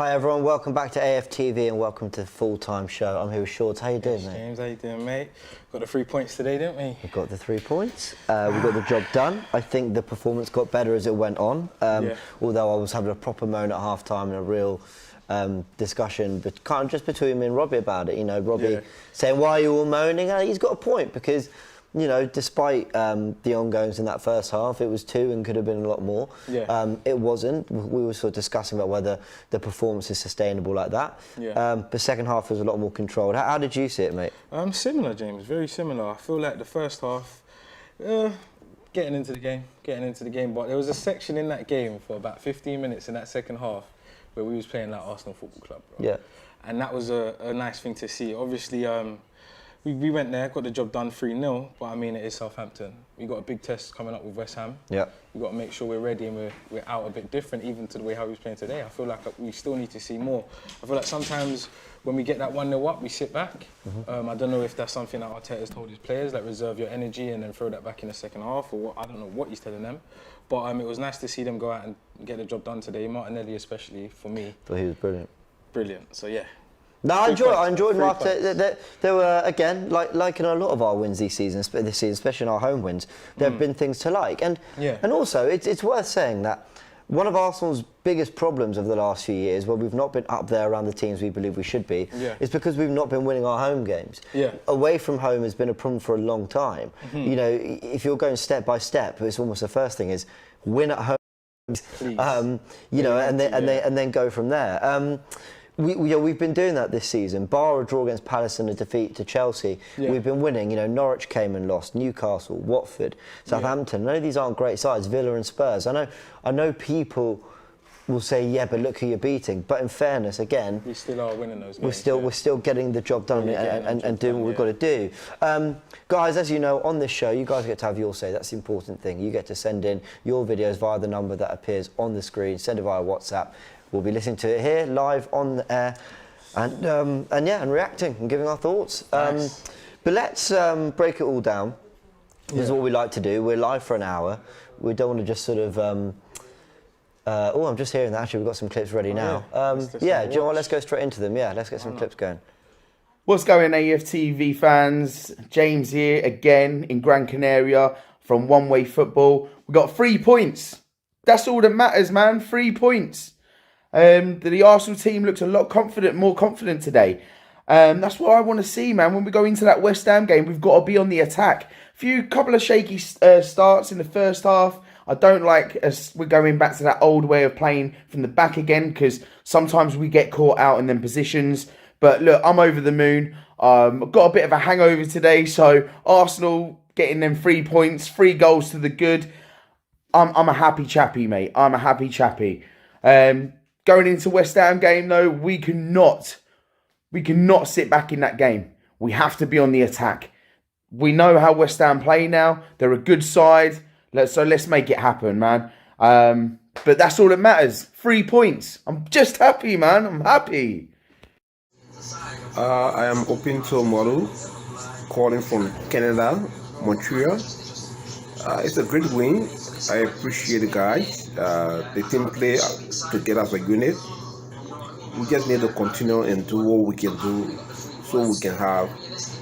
Hi everyone, welcome back to AFTV and welcome to the full-time show. I'm here with Shorts. How you doing, mate? James, how you doing, mate? Got the 3 points today, didn't we? We got the 3 points. We got the job done. I think the performance got better as it went on. Although I was having a proper moan at half-time and a real discussion, but kind of just between me and Robbie about it. You know, Robbie saying, "Why are you all moaning?" And he's got a point because, you know, despite the ongoings in that first half, it was 2 and could have been a lot more. It wasn't. We were sort of discussing about whether the performance is sustainable like that. The second half was a lot more controlled. How did you see it, mate? Similar, James. Very similar. I feel like the first half, getting into the game. But there was a section in that game for about 15 minutes in that second half where we was playing like Arsenal Football Club, bro. And that was a nice thing to see. Obviously, we went there, got the job done 3-0, but I mean, it is Southampton. We got a big test coming up with West Ham. We've got to make sure we're ready and we're out a bit different, even to the way how we was playing today. I feel like we still need to see more. I feel like sometimes when we get that 1-0 up, we sit back. I don't know if that's something that Arteta's told his players, like reserve your energy and then throw that back in the second half, or what, I don't know what he's telling them. But it was nice to see them go out and get the job done today. Martinelli especially, for me. Thought he was brilliant. Brilliant, so yeah. No, I enjoyed Arteta. There were, again, like in a lot of our wins this season, especially in our home wins, there have been things to like. And also, it's worth saying that one of Arsenal's biggest problems of the last few years, where we've not been up there around the teams we believe we should be, is because we've not been winning our home games. Away from home has been a problem for a long time. You know, if you're going step by step, it's almost the first thing is win at home, you know, and then go from there. We've been doing that this season. Bar a draw against Palace and a defeat to Chelsea. We've been winning. You know, Norwich came and lost. Newcastle, Watford, Southampton. I know these aren't great sides. Villa and Spurs. I know people will say, yeah, but look who you're beating. But in fairness, again, we still are winning those games. We're still getting the job done and doing what we've got to do. Guys, as you know, on this show, you guys get to have your say. That's the important thing. You get to send in your videos via the number that appears on the screen. Send it via WhatsApp. We'll be listening to it here, live on the air, and reacting and giving our thoughts. But let's break it all down. This is what we like to do. We're live for an hour. We don't want to just sort of... I'm just hearing that. Actually, we've got some clips ready now. Do you know what? Let's go straight into them. Yeah, let's get some clips going. What's going, AFTV fans? James here again in Gran Canaria from One Way Football. We got 3 points. That's all that matters, man. 3 points. The Arsenal team looks a lot more confident today. That's what I want to see, man. When we go into that West Ham game, we've got to be on the attack. Couple of shaky starts in the first half. I don't like us. We're going back to that old way of playing from the back again, because sometimes we get caught out in them positions. But look, I'm over the moon. I've got a bit of a hangover today, so Arsenal getting them 3 points, 3 goals to the good. I'm a happy chappy, mate. I'm a happy chappy. Going into West Ham game, though, we cannot sit back in that game. We have to be on the attack. We know how West Ham play now. They're a good side. So let's make it happen, man. But that's all that matters. 3 points. I'm just happy, man. I'm happy. I am open to a model calling from Canada, Montreal. It's a great win. I appreciate the guys. The team play together as a unit. We just need to continue and do what we can do so we can have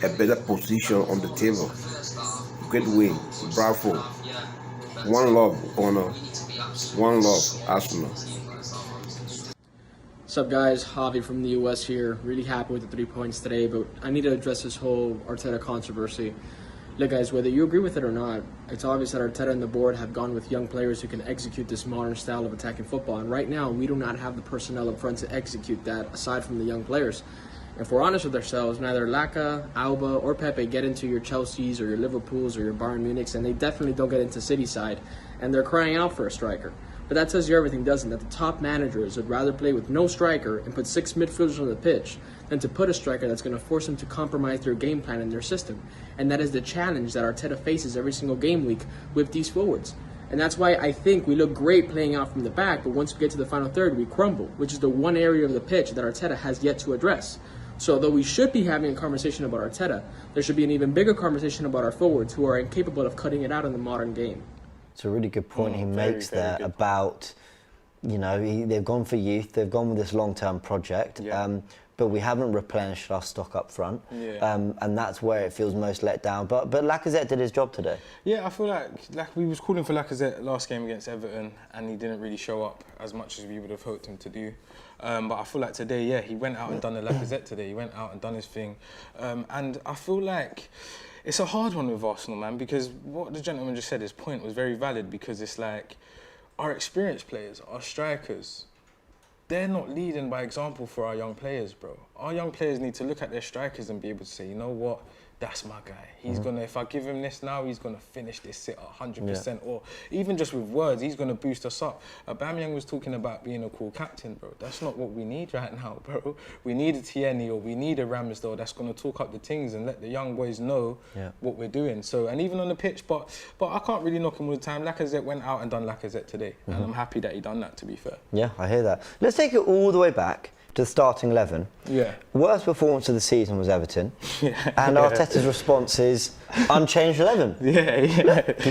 a better position on the table. Great win. Bravo. One love, Honor. One love, Arsenal. What's up, guys? Javi from the US here. Really happy with the 3 points today, but I need to address this whole Arteta controversy. Look, guys, whether you agree with it or not, it's obvious that Arteta and the board have gone with young players who can execute this modern style of attacking football. And right now, we do not have the personnel up front to execute that, aside from the young players. If we're honest with ourselves, neither Laka, Alba, or Pepe get into your Chelseas or your Liverpools or your Bayern Munichs, and they definitely don't get into City side, and they're crying out for a striker. But that tells you everything, doesn't it? That the top managers would rather play with no striker and put 6 midfielders on the pitch than to put a striker that's going to force them to compromise their game plan and their system. And that is the challenge that Arteta faces every single game week with these forwards. And that's why I think we look great playing out from the back, but once we get to the final third, we crumble, which is the one area of the pitch that Arteta has yet to address. So although we should be having a conversation about Arteta, there should be an even bigger conversation about our forwards who are incapable of cutting it out in the modern game. It's a really good point he makes there about they've gone for youth. They've gone with this long-term project. Yeah. But we haven't replenished our stock up front. Yeah. And that's where it feels most let down. But Lacazette did his job today. Yeah, I feel like we was calling for Lacazette last game against Everton, and he didn't really show up as much as we would have hoped him to do. But I feel like today, yeah, he went out and done the Lacazette today. He went out and done his thing. And I feel like it's a hard one with Arsenal, man, because what the gentleman just said, his point was very valid, because it's like our experienced players, our strikers, they're not leading by example for our young players, bro. Our young players need to look at their strikers and be able to say, you know what? That's my guy. He's gonna, if I give him this now, he's gonna finish this sit 100%. Or even just with words, he's gonna boost us up. Aubameyang was talking about being a cool captain, bro. That's not what we need right now, bro. We need a Tierney or we need a Ramsdale that's gonna talk up the things and let the young boys know what we're doing. So, and even on the pitch, but I can't really knock him all the time. Lacazette went out and done Lacazette today, and I'm happy that he done that, to be fair. Yeah, I hear that. Let's take it all the way back to the starting 11. Yeah. Worst performance of the season was Everton. Yeah. And Arteta's response is unchanged 11. Yeah. He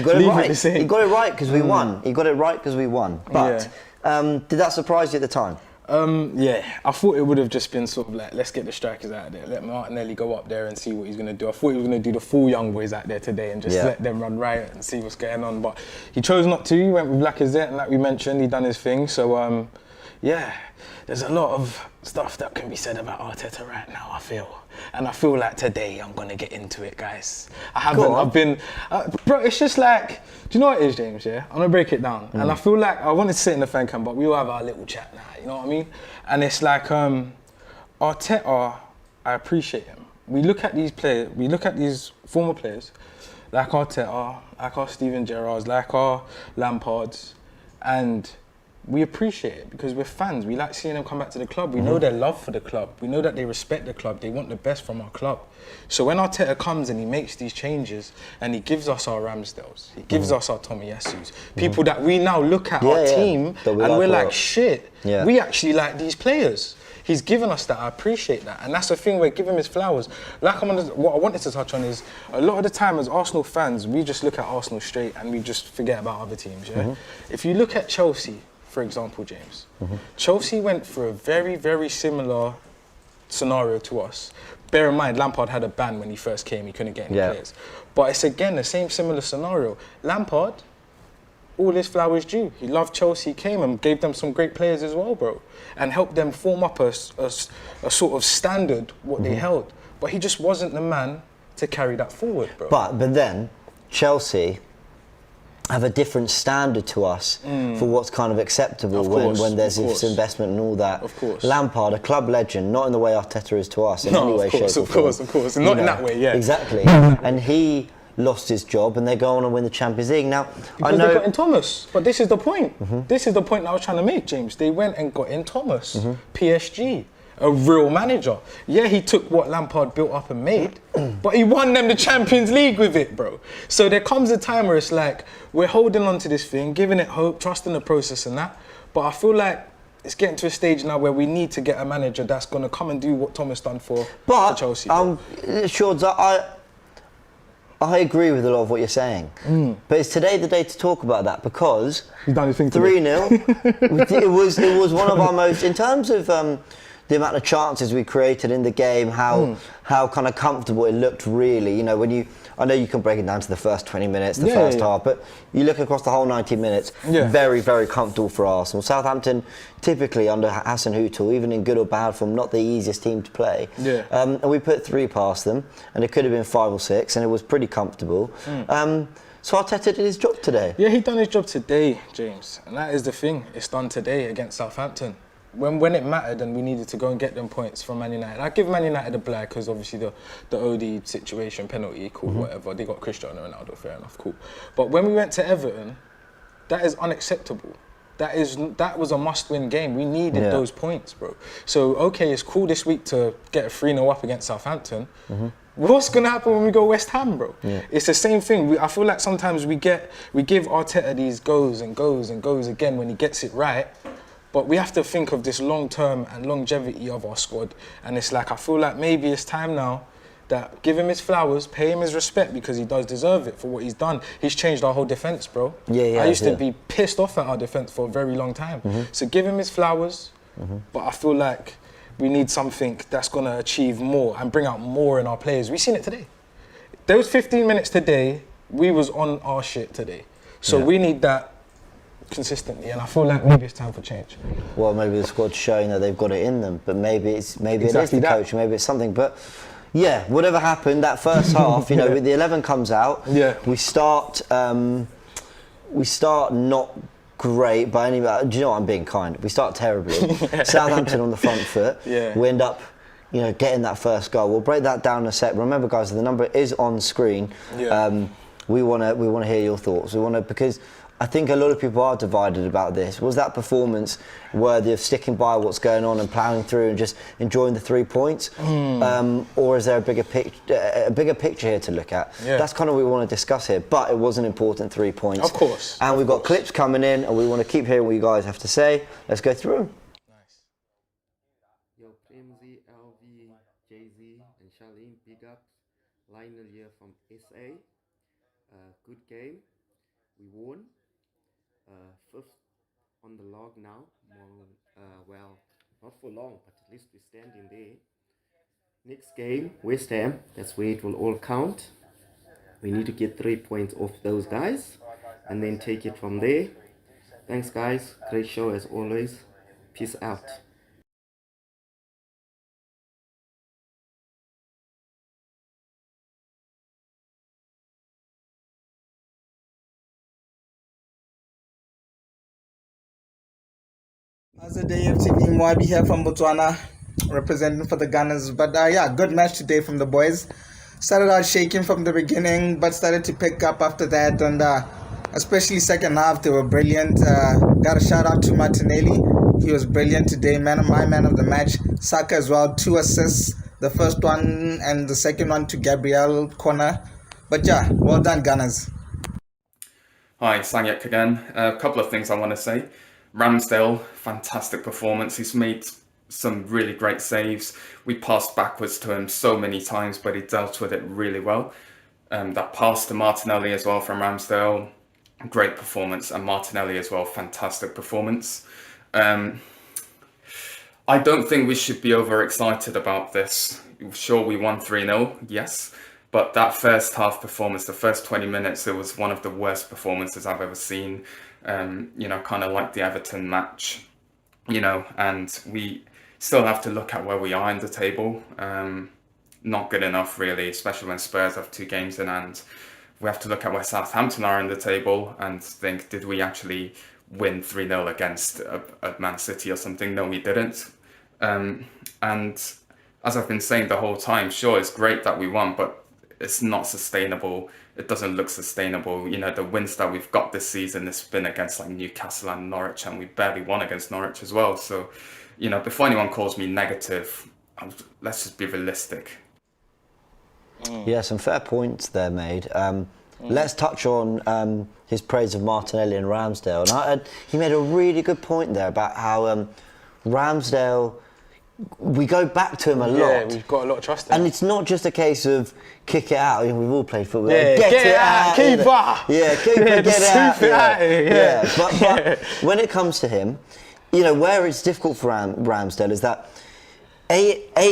got it right. He got it right because we won. He got it right because we won. But did that surprise you at the time? Yeah, I thought it would have just been sort of like, let's get the strikers out of there. Let Martinelli go up there and see what he's going to do. I thought he was going to do the full young boys out there today and just let them run riot and see what's going on. But he chose not to. He went with Lacazette, and like we mentioned, he done his thing. So, yeah, there's a lot of stuff that can be said about Arteta right now, I feel. And I feel like today I'm going to get into it, guys. I've been, bro, it's just like, do you know what it is, James, yeah? I'm going to break it down. And I feel like I wanted to sit in the fan cam, but we all have our little chat now, you know what I mean? And it's like, Arteta, I appreciate him. We look at these players, we look at these former players, like Arteta, like our Steven Gerrards, like our Lampards, and we appreciate it because we're fans. We like seeing them come back to the club. We know their love for the club. We know that they respect the club. They want the best from our club. So when Arteta comes and he makes these changes and he gives us our Ramsdales, he gives us our Tomiyasu's, people that we now look at our team and we're like, shit, we actually like these players. He's given us that. I appreciate that. And that's the thing, we're giving him his flowers. What I wanted to touch on is, a lot of the time as Arsenal fans, we just look at Arsenal straight and we just forget about other teams, yeah? If you look at Chelsea, for example, James, Chelsea went for a very, very similar scenario to us. Bear in mind, Lampard had a ban when he first came. He couldn't get any players. But it's again the same similar scenario. Lampard, all his flowers due. He loved Chelsea, came and gave them some great players as well, bro, and helped them form up a sort of standard, what they held. But he just wasn't the man to carry that forward, bro. But then, Chelsea have a different standard to us for what's kind of acceptable when there's this investment and all that. Of course. Lampard, a club legend, not in the way Arteta is to us in any way, shape or form. Of course. Not in that way, yeah. Exactly. And he lost his job and they go on and win the Champions League. Now, because they got in Thomas. But this is the point. This is the point I was trying to make, James. They went and got in Thomas, PSG. A real manager. Yeah, he took what Lampard built up and made, but he won them the Champions League with it, bro. So there comes a time where it's like, we're holding on to this thing, giving it hope, trusting the process and that, but I feel like it's getting to a stage now where we need to get a manager that's going to come and do what Thomas done for Chelsea. Sure, I agree with a lot of what you're saying, but is today the day to talk about that? Because he's done his thing 3-0, it was one of our most, in terms of the amount of chances we created in the game, how kind of comfortable it looked really. You know, I know you can break it down to the first 20 minutes, the first half, but you look across the whole 90 minutes, very, very comfortable for Arsenal. Southampton, typically under Hassan Hüttl, even in good or bad form, not the easiest team to play. And we put 3 past them, and it could have been 5 or 6, and it was pretty comfortable. So Arteta did his job today. Yeah, he done his job today, James. And that is the thing. It's done today against Southampton. When it mattered and we needed to go and get them points from Man United. I give Man United a blare because obviously the OD situation, penalty, cool, whatever. They got Cristiano Ronaldo, fair enough, cool. But when we went to Everton, that is unacceptable. That was a must-win game. We needed those points, bro. So, okay, it's cool this week to get a 3-0 up against Southampton. What's going to happen when we go West Ham, bro? It's the same thing. I feel like sometimes we give Arteta these goes and goes and goes again when he gets it right. But we have to think of this long-term and longevity of our squad. And it's like, I feel like maybe it's time now that give him his flowers, pay him his respect, because he does deserve it for what he's done. He's changed our whole defence, bro. I used to be pissed off at our defence for a very long time. So give him his flowers, but I feel like we need something that's going to achieve more and bring out more in our players. We've seen it today. Those 15 minutes today, we was on our shit today. So we need that consistently, and I feel like maybe it's time for change. Well, maybe the squad's showing that they've got it in them, but maybe it is the coach, maybe it's something. But yeah, whatever happened, that first half, you know, the 11 comes out. We start not great by any. Do you know what, I'm being kind? We start terribly. Southampton on the front foot. We end up, you know, getting that first goal. We'll break that down in a sec. Remember, guys, the number is on screen. We want to hear your thoughts. Because I think a lot of people are divided about this. Was that performance worthy of sticking by what's going on and ploughing through and just enjoying the 3 points? Or is there a bigger picture here to look at? That's kind of what we want to discuss here. But it was an important 3 points. Of course. And we've got clips coming in, and we want to keep hearing what you guys have to say. Let's go through them. Yo, Captaincy, LV, Jay-Z, and Charlene, big ups. Lionel here from SA. Good game. We won. Fifth on the log now. Well, not for long, but at least we're standing there. Next game, West Ham. That's where it will all count. We need to get 3 points off those guys and then take it from there. Thanks, guys. Great show as always. Peace out. How's the day, AFTV? Moabi here from Botswana, representing for the Gunners. But yeah, good match today from the boys. Started out shaking from the beginning, but started to pick up after that. And especially second half, they were brilliant. Got a shout out to Martinelli. He was brilliant today. My man of the match. Saka as well, 2 assists. The first one and the second one to Gabriel corner. But yeah, well done, Gunners. Hi, Sanyek again. A couple of things I want to say. Ramsdale, fantastic performance. He's made some really great saves. We passed backwards to him so many times, but he dealt with it really well. That pass to Martinelli as well from Ramsdale, great performance. And Martinelli as well, fantastic performance. I don't think we should be overexcited about this. Sure, we won 3-0, yes. But that first half performance, the first 20 minutes, it was one of the worst performances I've ever seen. You know, kind of like the Everton match, you know, and we still have to look at where we are in the table. Not good enough, really, especially when Spurs have 2 games in hand. We have to look at where Southampton are in the table and think, did we actually win 3-0 against a Man City or something? No, we didn't. And as I've been saying the whole time, sure, it's great that we won, but it's not sustainable. It doesn't look sustainable. You know, the wins that we've got this season has been against like Newcastle and Norwich, and we barely won against Norwich as well. So, you know, before anyone calls me negative, let's just be realistic. Yeah, some fair points there made. Let's touch on his praise of Martinelli and Ramsdale. And he made a really good point there about how Ramsdale, we go back to him a lot. Yeah, we've got a lot of trust in him. And it's not just a case of kick it out. You know, we've all played football. Get it out, keeper. Yeah, keeper, get it out. But when it comes to him, you know, where it's difficult for Ramsdale is that,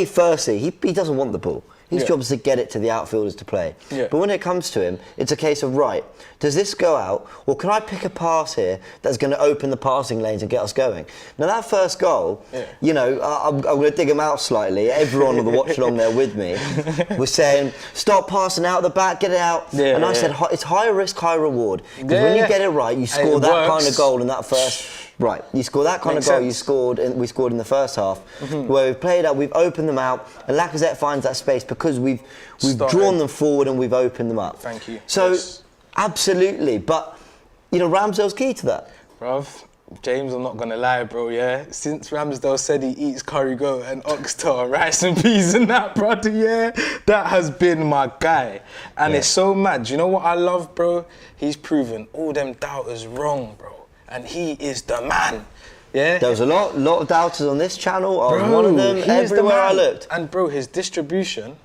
firstly, he doesn't want the ball. His job is to get it to the outfielders to play. But when it comes to him, it's a case of, right, does this go out, or can I pick a pass here that's going to open the passing lanes and get us going? Now, that first goal, you know, I'm going to dig him out slightly. Everyone on the watch along there with me was saying, stop passing out the back, get it out. And I said, it's high risk, high reward. Because when you get it right, you score that kind of goal in that first... Right, you score that kind of goal. We scored in the first half, where we've played up, we've opened them out, and Lacazette finds that space because we've drawn them forward and we've opened them up. Thank you. So, absolutely, but you know, Ramsdale's key to that. Bruv, James, I'm not gonna lie, bro. Yeah, since Ramsdale said he eats curry goat and oxtail, rice and peas and that, brother. Yeah, that has been my guy, and it's so mad. You know what I love, bro? He's proven all them doubters wrong, bro. And he is the man, yeah? There was a lot of doubters on this channel. I was one of them everywhere I looked. And bro, his distribution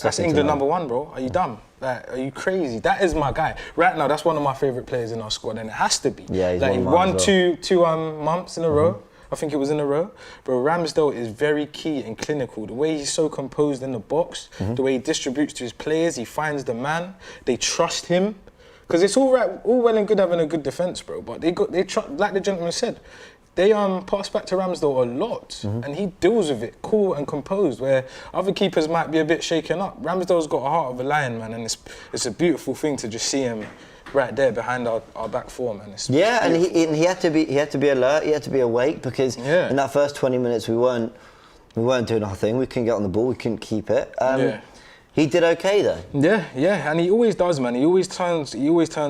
That's England #1, bro. Are you dumb? Like, are you crazy? That is my guy. Right now, that's one of my favourite players in our squad, and it has to be. Yeah, he's like, one he of mine won as two months in a row. I think it was in a row. But Ramsdale is very key and clinical. The way he's so composed in the box, the way he distributes to his players, he finds the man. They trust him. Because it's all well and good having a good defence, bro. But they trust, like the gentleman said, they pass back to Ramsdale a lot, and he deals with it cool and composed. Where other keepers might be a bit shaken up. Ramsdale's got a heart of a lion, man, and it's a beautiful thing to just see him right there behind our back four, man. And he had to be alert. He had to be awake because in that first 20 minutes we weren't doing our thing. We couldn't get on the ball. We couldn't keep it. He did okay though. Yeah, and he always does, man. He always turns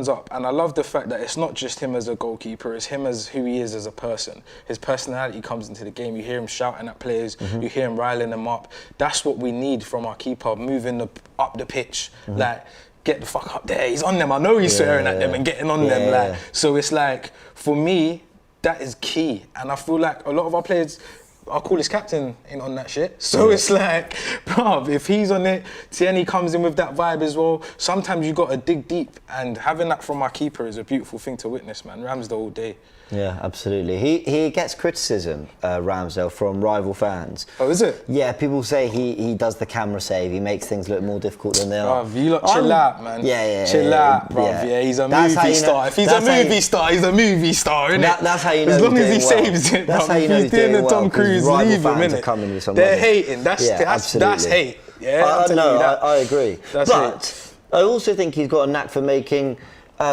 up, and I love the fact that it's not just him as a goalkeeper; it's him as who he is as a person. His personality comes into the game. You hear him shouting at players. You hear him riling them up. That's what we need from our keeper, moving up the pitch, like. Get the fuck up there. He's on them. I know he's swearing at them and getting on them. Like, so it's like, for me, that is key. And I feel like a lot of our players, our coolest captain ain't on that shit. So it's like, bruv, if he's on it, Tierney comes in with that vibe as well. Sometimes you got to dig deep, and having that from our keeper is a beautiful thing to witness, man. Ramsdale all day. Yeah, absolutely. He gets criticism, Ramsdale, from rival fans. Oh, is it? Yeah, people say he does the camera save. He makes things look more difficult than they are. Bruv, you lot chill out, man. Yeah. Chill out, bruv. Yeah, he's a movie star. If he's a movie star, he's a movie star, innit? That's how you know. As long as he saves it, that's how you know he's doing the Tom Cruise, leave him, innit? They're hating. That's hate. Yeah, I agree. That's hate. I also think he's got a knack for making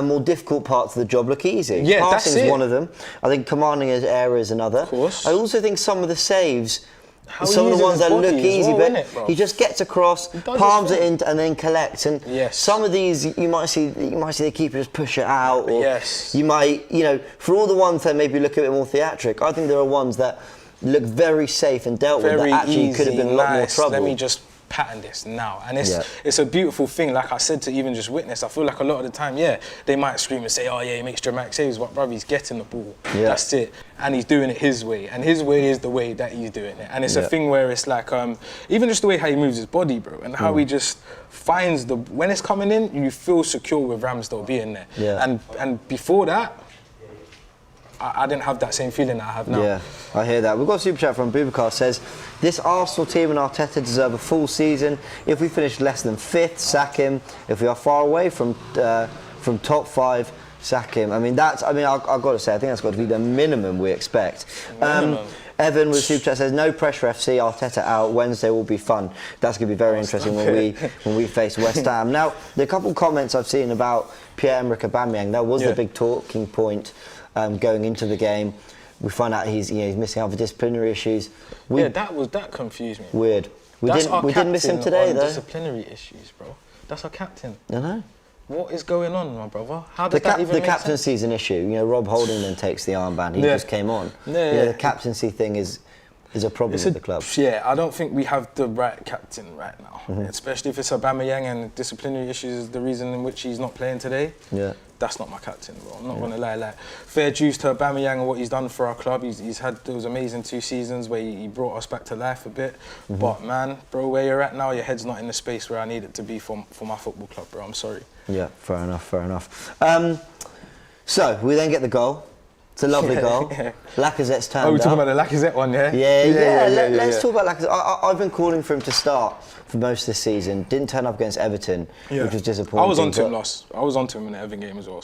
more difficult parts of the job look easy. Yeah, Passing that's is one of them. I think commanding his area is another. Of course. I also think some of the saves, some of the ones that look easy, but he just gets across, palms it in, and then collects. And some of these, you might see the keeper just push it out. Or you might, for all the ones that maybe look a bit more theatric, I think there are ones that look very safe and dealt with that actually could have been a lot more trouble. Let me just pattern this now, and it's a beautiful thing. Like I said, to even just witness, I feel like a lot of the time, they might scream and say, oh yeah, he makes dramatic saves, but brother, he's getting the ball. That's it, and he's doing it his way, and his way is the way that he's doing it. And it's a thing where it's like, even just the way how he moves his body, bro, and how he just finds when it's coming in, you feel secure with Ramsdale being there. And before that, I didn't have that same feeling that I have now. Yeah, I hear that. We've got a super chat from Bubakar, says, this Arsenal team and Arteta deserve a full season. If we finish less than 5th, sack him. If we are far away from top 5, sack him. I've got to say, I think that's got to be the minimum we expect. Evan with super chat says, no pressure FC, Arteta out, Wednesday will be fun. That's going to be very interesting when we face West Ham. Now, the couple comments I've seen about Pierre-Emerick Aubameyang, that was the big talking point going into the game. We find out he's missing out for disciplinary issues. That confused me. Weird. We didn't miss him today though. Disciplinary issues, bro. That's our captain. I know. What is going on, my brother? How does that even make sense? The captaincy's an issue. Rob Holding then takes the armband. He just came on. The captaincy thing is a problem with the club. Yeah, I don't think we have the right captain right now. Especially if it's Aubameyang and disciplinary issues is the reason in which he's not playing today. Yeah. That's not my captain, bro. I'm not going to lie. Like, fair dues to Aubameyang and what he's done for our club. He's had those amazing 2 seasons where he brought us back to life a bit. But man, bro, where you're at now, your head's not in the space where I need it to be for my football club, bro. I'm sorry. Yeah, fair enough. So we then get the goal. It's a lovely goal. Lacazette's turned up. We're talking about the Lacazette one, yeah? Yeah. Let's talk about Lacazette. I've been calling for him to start for most of this season. Didn't turn up against Everton, which was disappointing. I was on to him in the Everton game as well.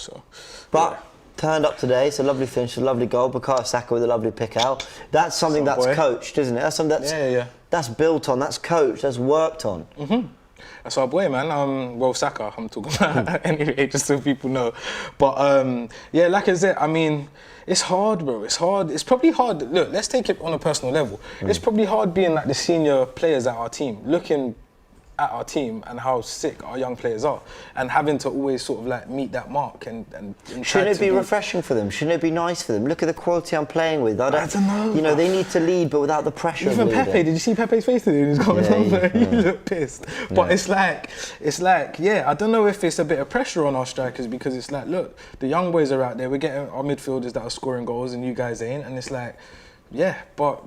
But turned up today. It's a lovely finish, a lovely goal. Bukayo Saka with a lovely pick out. That's something that's coached, isn't it? That's something that's built on. That's coached. That's worked on. That's our boy, man. Saka, I'm talking about anyway, just so people know. But Lacazette, it's hard, bro. It's hard. It's probably hard. Look, let's take it on a personal level. It's probably hard being like the senior players at our team, looking at our team and how sick our young players are, and having to always sort of like meet that mark and shouldn't it be refreshing for them? Shouldn't it be nice for them? Look at the quality I'm playing with. I don't know. They need to lead, but without the pressure. Even Pepe, did you see Pepe's face today in his comments? He looked pissed. But it's like, I don't know if it's a bit of pressure on our strikers, because it's like, look, the young boys are out there. We're getting our midfielders that are scoring goals, and you guys ain't, and it's like, Yeah, but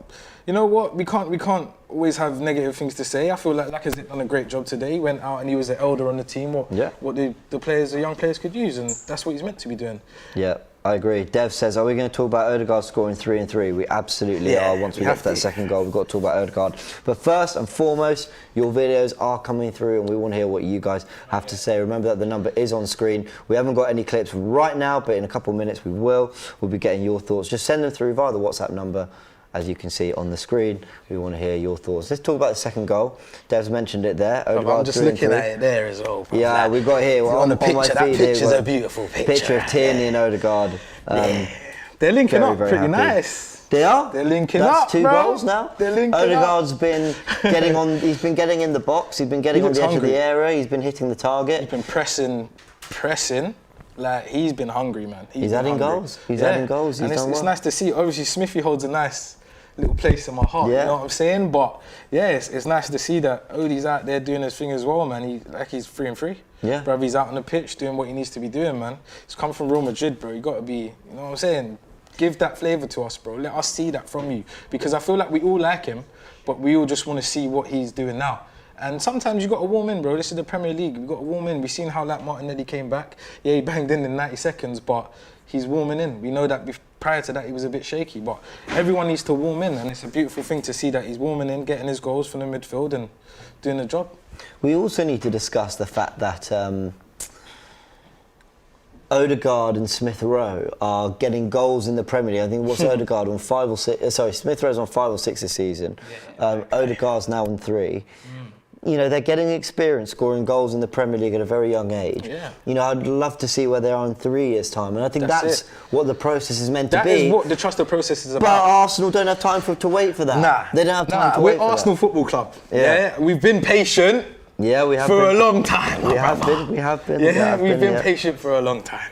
you know what? We can't always have negative things to say. I feel like Lacazette done a great job today. He went out and he was the elder on the team. What the young players could use, and that's what he's meant to be doing. Yeah, I agree. Dev says, are we going to talk about Odegaard scoring 3 and 3? We absolutely are. Once we get to that second goal, we've got to talk about Odegaard. But first and foremost, your videos are coming through and we want to hear what you guys have to say. Remember that the number is on screen. We haven't got any clips right now, but in a couple of minutes we will. We'll be getting your thoughts. Just send them through via the WhatsApp number. As you can see on the screen, we want to hear your thoughts. Let's talk about the second goal. Dev's mentioned it there. I'm just looking at it there as well. Bro. Yeah, we've got here on the picture. That picture's a beautiful picture. Picture of Tierney and Odegaard. They're linking up pretty happy. Nice. They are. They're linking That's up. That's 2 goals now. They're linking Odegaard's up. been getting on. He's been getting in the box. He's been getting on the edge of the area. He's been hitting the target. He's been pressing. Like he's been hungry, man. He's adding goals. He's adding goals. And it's nice to see. Obviously, Smithy holds a nice little place in my heart, you know what I'm saying? But yeah, it's nice to see that Odie's out there doing his thing as well, man. He's 3 and 3. Yeah. Bro, he's out on the pitch doing what he needs to be doing, man. He's come from Real Madrid, bro. You got to be, you know what I'm saying? Give that flavour to us, bro. Let us see that from you. Because I feel like we all like him, but we all just want to see what he's doing now. And sometimes you got to warm in, bro. This is the Premier League. We've got to warm in. We've seen how like Martinelli came back. Yeah, he banged in 90 seconds, but he's warming in. We know that prior to that he was a bit shaky, but everyone needs to warm in, and it's a beautiful thing to see that he's warming in, getting his goals from the midfield and doing the job. We also need to discuss the fact that Odegaard and Smith Rowe are getting goals in the Premier League. I think what's Odegaard on 5 or 6? Sorry, Smith Rowe's on 5 or 6 this season. Odegaard's now on 3. You know, they're getting experience scoring goals in the Premier League at a very young age. Yeah. You know, I'd love to see where they are in 3 years' time. And I think that's what the process is meant to be. That is what the trust of process is about. But Arsenal don't have time to wait for that. Nah. They don't have time to wait for that. We're Arsenal Football Club. Yeah. We've been patient. Yeah, we have for been. a long time. We have been. Yeah, we've been patient for a long time.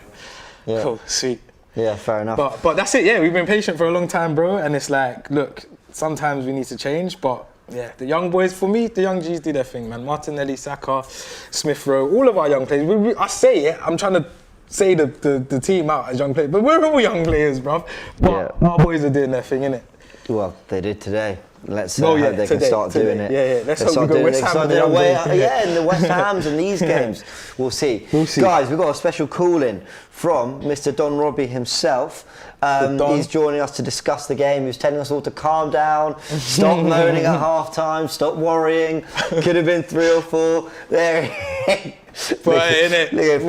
Yeah. Cool, sweet. Yeah, fair enough. But that's it, yeah. We've been patient for a long time, bro. And it's like, look, sometimes we need to change, but yeah, the young boys, for me, the young G's do their thing, man. Martinelli, Saka, Smith Rowe, all of our young players. I say it, I'm trying to say the team out as young players, but we're all young players, bruv. But our boys are doing their thing, innit? Well, they did today. Let's hope they can start doing it. Yeah. Let's hope we go West Ham. In the West Hams and these games. We'll see. Guys, we've got a special call-in from Mr. Don Robbie himself. He's joining us to discuss the game. He was telling us all to calm down, stop moaning at half-time, stop worrying. Could have been 3 or 4. There he Even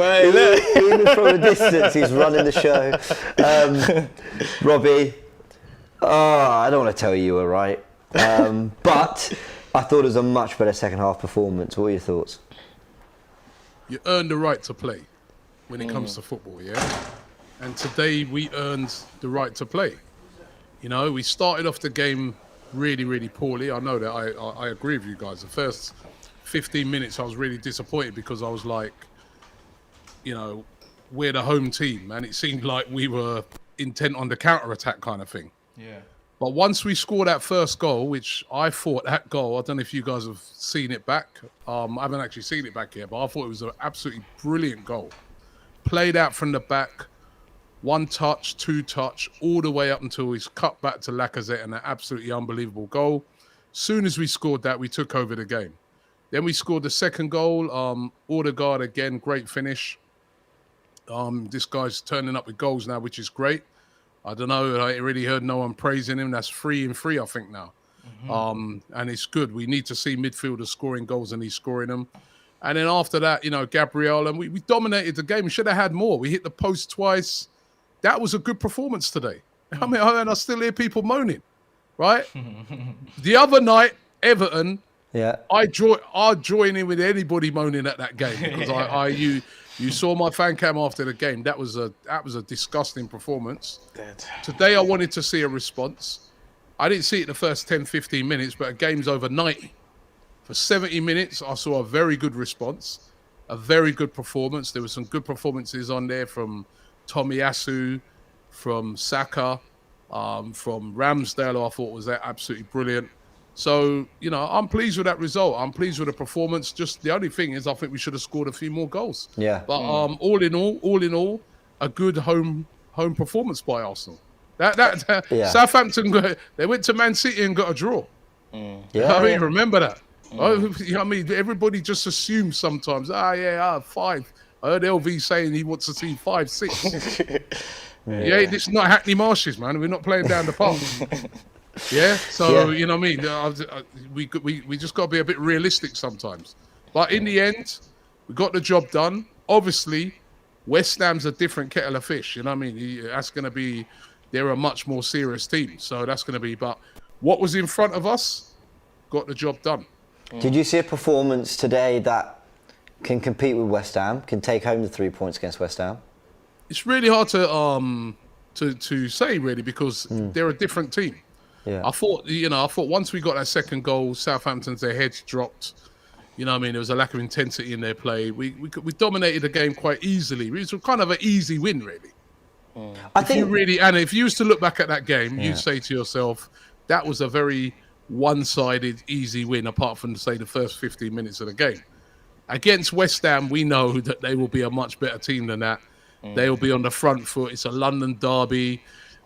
from a distance, he's running the show. Robbie, I don't want to tell you were right. But I thought it was a much better second half performance. What are your thoughts? You earn the right to play when it comes to football, yeah? And today we earned the right to play. You know, we started off the game really, really poorly. I know that I agree with you guys. The first 15 minutes I was really disappointed because I was like, you know, we're the home team, and it seemed like we were intent on the counter-attack kind of thing. Yeah. But once we scored that first goal, which I thought that goal, I don't know if you guys have seen it back. I haven't actually seen it back yet, but I thought it was an absolutely brilliant goal. Played out from the back, 1 touch, 2 touch, all the way up until he's cut back to Lacazette, and an absolutely unbelievable goal. Soon as we scored that, we took over the game. Then we scored the second goal. Odegaard again, great finish. This guy's turning up with goals now, which is great. I don't know. I really heard no one praising him. That's 3 and 3, I think, now. And it's good. We need to see midfielders scoring goals, and he's scoring them. And then after that, you know, Gabriel, and we dominated the game. We should have had more. We hit the post twice. That was a good performance today. I mean, and I still hear people moaning, right? The other night, Everton, I'll join in with anybody moaning at that game because you saw my fan cam after the game. That was a disgusting performance. Today I wanted to see a response. I didn't see it the first 10, 15 minutes, but a game's over 90. For 70 minutes, I saw a very good response, a very good performance. There were some good performances on there from Tomiyasu, from Saka, from Ramsdale, I thought was absolutely brilliant. So, you know, I'm pleased with that result. I'm pleased with the performance. Just the only thing is I think we should have scored a few more goals. Yeah. But all in all, a good home performance by Arsenal. Southampton, they went to Man City and got a draw. Remember that. Everybody just assumes sometimes, 5. I heard LV saying he wants to see 5, 6. This is not Hackney Marshes, man. We're not playing down the park. You know what I mean? We just got to be a bit realistic sometimes. But in the end, we got the job done. Obviously, West Ham's a different kettle of fish. You know what I mean? That's going to be, they're a much more serious team. So that's going to be, but what was in front of us got the job done. Did you see a performance today that can compete with West Ham, can take home the 3 points against West Ham? It's really hard to say, really, because they're a different team. Yeah. I thought once we got that second goal, Southampton's, their heads dropped. You know what I mean? There was a lack of intensity in their play. We dominated the game quite easily. It was kind of an easy win, really. If you used to look back at that game, you'd say to yourself, that was a very one-sided, easy win, apart from, say, the first 15 minutes of the game. Against West Ham, we know that they will be a much better team than that. They will be on the front foot. It's a London derby.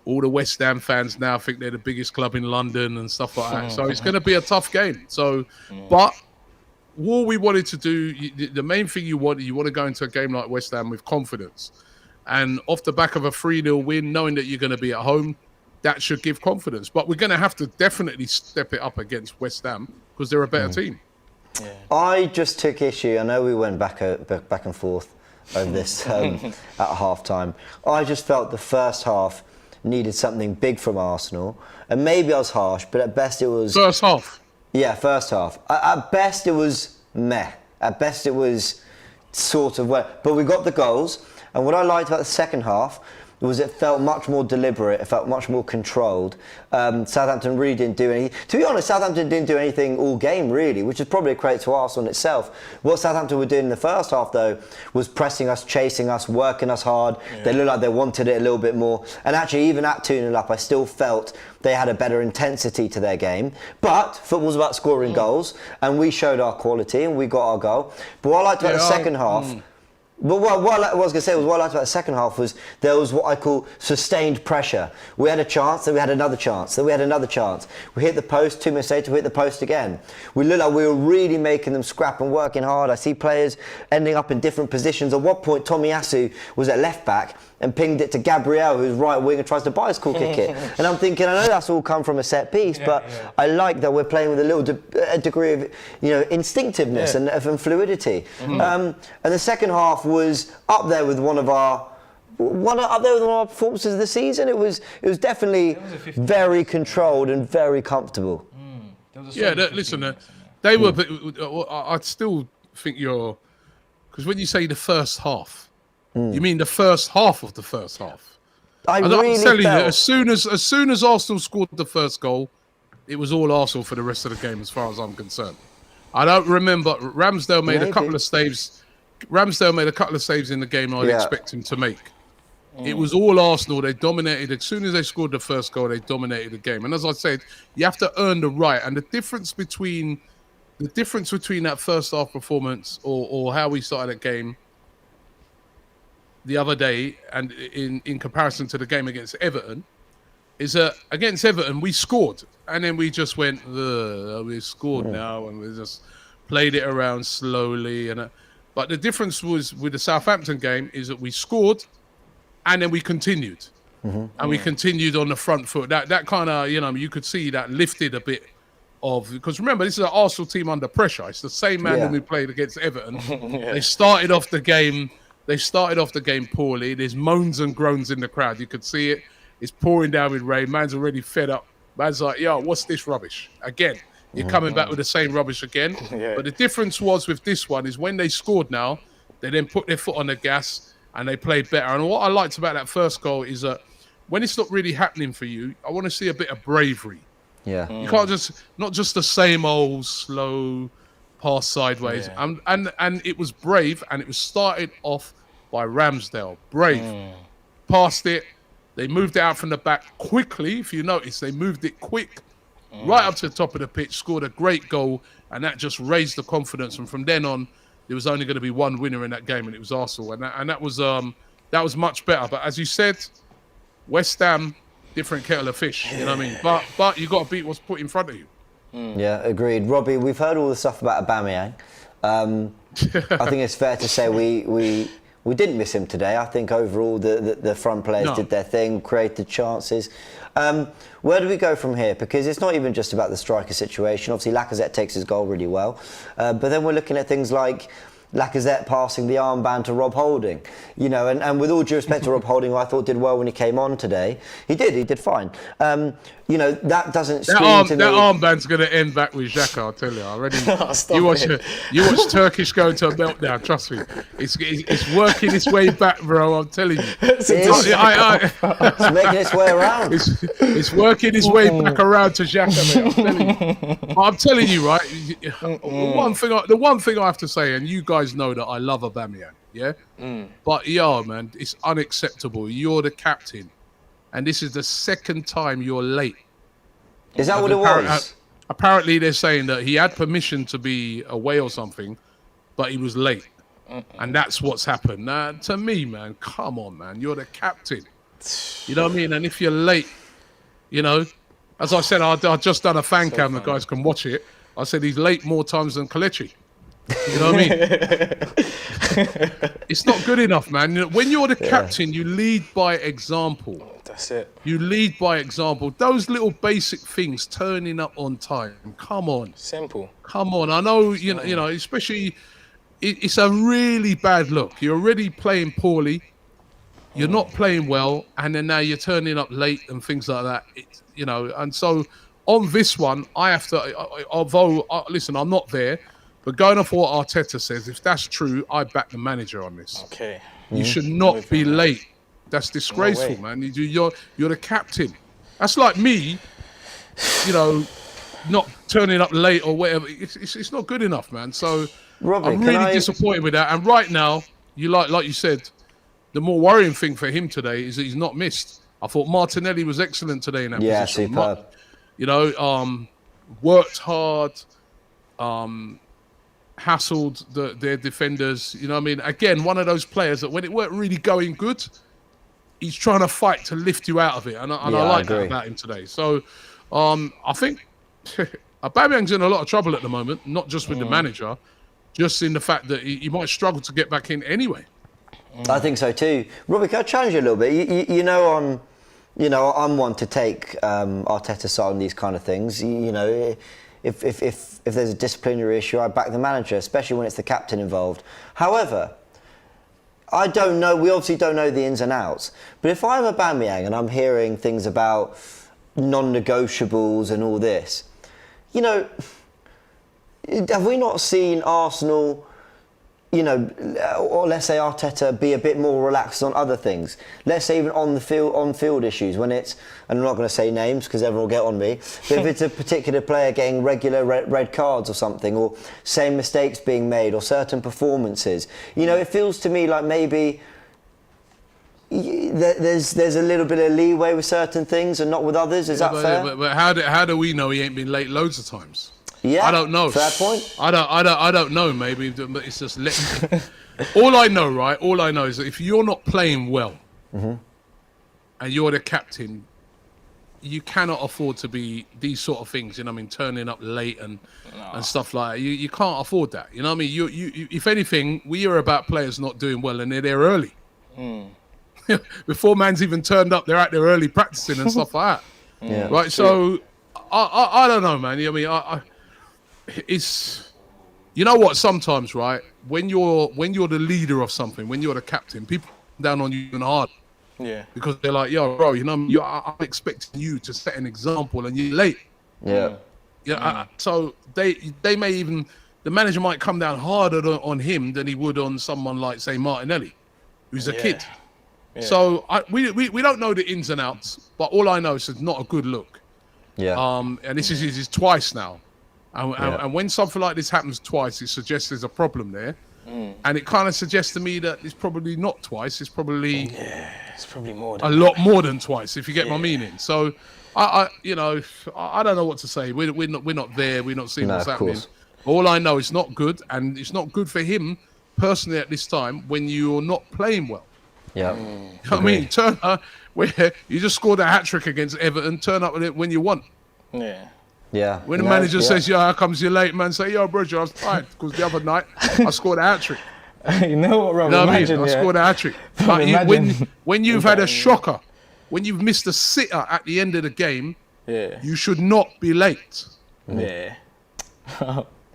All the West Ham fans now think they're the biggest club in London and stuff like that. So it's going to be a tough game. So, but what we wanted to do, the main thing you want to go into a game like West Ham with confidence. And off the back of a 3-0 win, knowing that you're going to be at home, that should give confidence. But we're going to have to definitely step it up against West Ham because they're a better team. Yeah. I just took issue. I know we went back and forth over this at half-time. I just felt the first half needed something big from Arsenal. And maybe I was harsh, but at best it was... First half? Yeah, first half. At best it was meh. At best it was sort of... But we got the goals. And what I liked about the second half was it felt much more deliberate, it felt much more controlled. Southampton really didn't do anything. To be honest, Southampton didn't do anything all game, really, which is probably a credit to Arsenal in itself. What Southampton were doing in the first half, though, was pressing us, chasing us, working us hard. Yeah. They looked like they wanted it a little bit more. And actually, even at 2-0 up, I still felt they had a better intensity to their game. But football's about scoring goals, and we showed our quality, and we got our goal. But what I liked about the second half... But what I was going to say was what I liked about the second half was there was what I call sustained pressure. We had a chance, then we had another chance, then we had another chance. We hit the post, 2 minutes later we hit the post again. We looked like we were really making them scrap and working hard. I see players ending up in different positions. At one point, Tomiyasu was at left back and pinged it to Gabriel, who's right wing, and tries to bicycle kick it. And I'm thinking, I know that's all come from a set piece, but I like that we're playing with a little degree of, instinctiveness and fluidity. And the second half was up there with one of our performances of the season. It was definitely very controlled and very comfortable. Listen, they were. I'd still think because when you say the first half. You mean the first half of the first half? I'm telling you, as soon as Arsenal scored the first goal, it was all Arsenal for the rest of the game, as far as I'm concerned. I don't remember. Ramsdale made a couple of saves. Ramsdale made a couple of saves in the game I'd expect him to make. It was all Arsenal. They dominated. As soon as they scored the first goal, they dominated the game. And as I said, you have to earn the right. And the difference between that first half performance or how we started that game the other day, and in comparison to the game against Everton, is that against Everton we scored, and then we just went, we scored now, and we just played it around slowly. But the difference was with the Southampton game is that we scored, and then we continued, and we continued on the front foot. That kind of you could see that lifted a bit of, because remember, this is an Arsenal team under pressure. It's the same man when we played against Everton. They started off the game. Poorly. There's moans and groans in the crowd. You could see it. It's pouring down with rain. Man's already fed up. Man's like, yo, what's this rubbish? Again, you're coming back with the same rubbish again. But the difference was with this one is when they scored now, they then put their foot on the gas and they played better. And what I liked about that first goal is that when it's not really happening for you, I want to see a bit of bravery. Yeah. You can't not just the same old slow pass sideways. And it was brave, and it was started off by Ramsdale. Brave. Passed it. They moved it out from the back quickly. If you notice, they moved it quick right up to the top of the pitch, scored a great goal, and that just raised the confidence. And from then on, there was only going to be one winner in that game, and it was Arsenal. And that was much better. But as you said, West Ham different kettle of fish. You know what I mean? But you got to beat what's put in front of you. Yeah, agreed. Robbie, we've heard all the stuff about Aubameyang. I think it's fair to say we didn't miss him today. I think overall the front players did their thing, created chances. Where do we go from here? Because it's not even just about the striker situation. Obviously, Lacazette takes his goal really well. But then we're looking at things like Lacazette passing the armband to Rob Holding, you know, and with all due respect to Rob Holding, who I thought did well when he came on today, he did fine. You know, that doesn't scream to me. That armband's going to end back with Xhaka, I'll tell you. I already. You watch Turkish go into a meltdown. Trust me, it's working its way back, bro. I'm telling you. It's making its way around. It's working its way back around to Xhaka, mate. I'm telling you, right. The one thing I have to say, and you guys know that I love Aubameyang, yeah. But man, it's unacceptable. You're the captain. And this is the second time you're late. Is that what it was? Apparently, they're saying that he had permission to be away or something, but he was late. And that's what's happened. Now, to me, man, come on, man. You're the captain. You know what I mean? And if you're late, you know, as I said, I've just done a fan cam. The guys can watch it. I said he's late more times than Kelechi. You know what I mean? It's not good enough, man. You know, when you're the captain, you lead by example. That's it. You lead by example. Those little basic things, turning up on time. Come on. Simple. Come on. I know, you know, especially it's a really bad look. You're already playing poorly. You're not playing well, and then now you're turning up late and things like that. You know, and so on this one, I have to. Although, listen, I'm not there. But going off what Arteta says, if that's true, I back the manager on this. Okay. You should not be late. That's disgraceful, man. You're the captain. That's like me, you know, not turning up late or whatever. It's not good enough, man. So Robbie, I'm really disappointed with that. And right now, like you said, the more worrying thing for him today is that he's not missed. I thought Martinelli was excellent today in that position. Yeah, superb. You know, worked hard. Hassled their defenders, you know what I mean? Again, one of those players that when it weren't really going good, he's trying to fight to lift you out of it. And I like that about him today. So I think Aubameyang's in a lot of trouble at the moment, not just with the manager, just in the fact that he might struggle to get back in anyway. I think so too. Robbie, can I challenge you a little bit? You know, I'm one to take Arteta's side on these kind of things. You know, if there's a disciplinary issue, I back the manager, especially when it's the captain involved. However, I don't know. We obviously don't know the ins and outs. But if I'm Aubameyang and I'm hearing things about non-negotiables and all this, you know, have we not seen Arsenal, you know, or let's say Arteta be a bit more relaxed on other things? Let's say even on field issues when it's, and I'm not going to say names because everyone will get on me, but if it's a particular player getting regular red cards or something, or same mistakes being made, or certain performances, you know, it feels to me like maybe there's a little bit of leeway with certain things and not with others. Is that fair? But how do we know he ain't been late loads of times? Yeah, I don't know. Fair point. I don't know. Maybe, but it's just all I know, right? All I know is that if you're not playing well, and you're the captain, you cannot afford to be these sort of things. You know what I mean? Turning up late and stuff like that. You can't afford that. You know what I mean? You if anything, we hear about players not doing well and they're there early. Before man's even turned up, they're out there early practicing and stuff like that. Yeah. Right. So I don't know, man. I mean, it's, you know what, sometimes, right, when you're the leader of something, when you're the captain, people come down on you even hard. Yeah. Because they're like, yo, bro, you know, I'm expecting you to set an example and you're late. Yeah. Yeah. So they may even, the manager might come down harder on him than he would on someone like, say, Martinelli, who's a kid. Yeah. So we don't know the ins and outs, but all I know is it's not a good look. Yeah. And this is twice now. And when something like this happens twice, it suggests there's a problem there. And it kind of suggests to me that it's probably not twice. It's probably more a lot more than twice, if you get my meaning. So I don't know what to say. We're not there. We're not seeing what's happening. All I know is not good, and it's not good for him personally at this time when you're not playing well. Yeah. You know what I mean? Turner, where you just scored a hat-trick against Everton, turn up with it when you want. Yeah. Yeah. When the manager says, "Yo, how comes you're late?" Man, say, "Yo, bro, I was tired because the other night I scored a hat-trick." You know what, Rob? You know what I mean? Imagine, I scored a hat-trick. But when you've had a shocker, when you've missed a sitter at the end of the game, you should not be late. Yeah.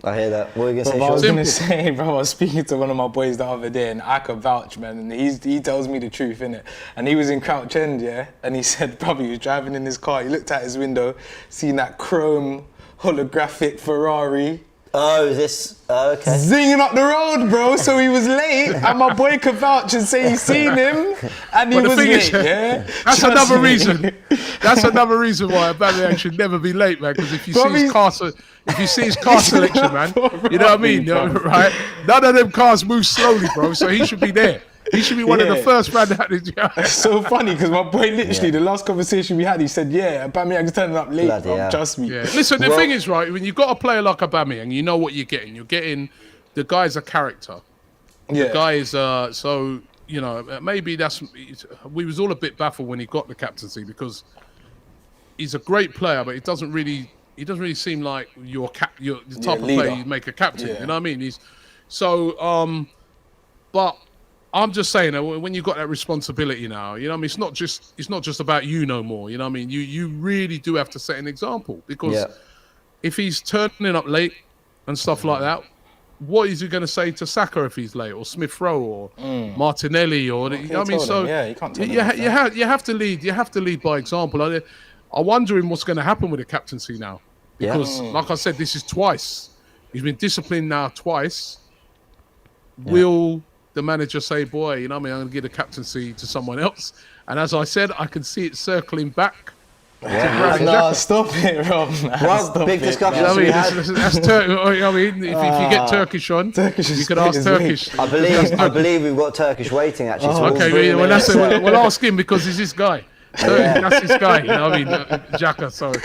I hear that. What are you going to say, I was Sean? going to say, bro, I was speaking to one of my boys the other day, and I could vouch, man, and he tells me the truth, innit? And he was in Crouch End, yeah? And he said, probably he was driving in his car, he looked out his window, seen that chrome holographic Ferrari. Oh, is this... okay. Zinging up the road, bro, so he was late, and my boy could vouch and say he's seen him, and he was late, yeah? That's another reason. That's another reason why Aubameyang should never be late, man, because if you see his car selection, man, you know what I mean, right? None of them cars move slowly, bro, so he should be there. He should be one of the first man that It's so funny because my boy literally, the last conversation we had, he said, yeah, Aubameyang's turning up late, bro, trust me. Yeah. Listen, the thing is, right, when you've got a player like Aubameyang, you know what you're getting the guy's a character. The guy is, so, you know, maybe we was all a bit baffled when he got the captaincy because he's a great player, but he doesn't really seem like you're the type of player you make a captain. You know what I mean? But I'm just saying that when you've got that responsibility now, you know what I mean? It's not just about you no more. You know what I mean? You really do have to set an example because if he's turning up late and stuff like that, what is he going to say to Saka if he's late, or Smith Rowe, or Martinelli, or you know what I mean? So you can't tell you have to lead. You have to lead by example. I'm wondering what's going to happen with the captaincy now because, like I said, this is twice. He's been disciplined now twice. Will the manager say, boy, you know what I mean, I'm going to give the captaincy to someone else? And as I said, I can see it circling back. No, stop it, Rob. Well, big discussion. You know what I mean? That's I mean, if you get Turkish on, you could ask Turkish. I believe we've got Turkish waiting, actually. So okay, we'll ask him because he's this guy. That's his guy, you know what I mean? Xhaka, sorry.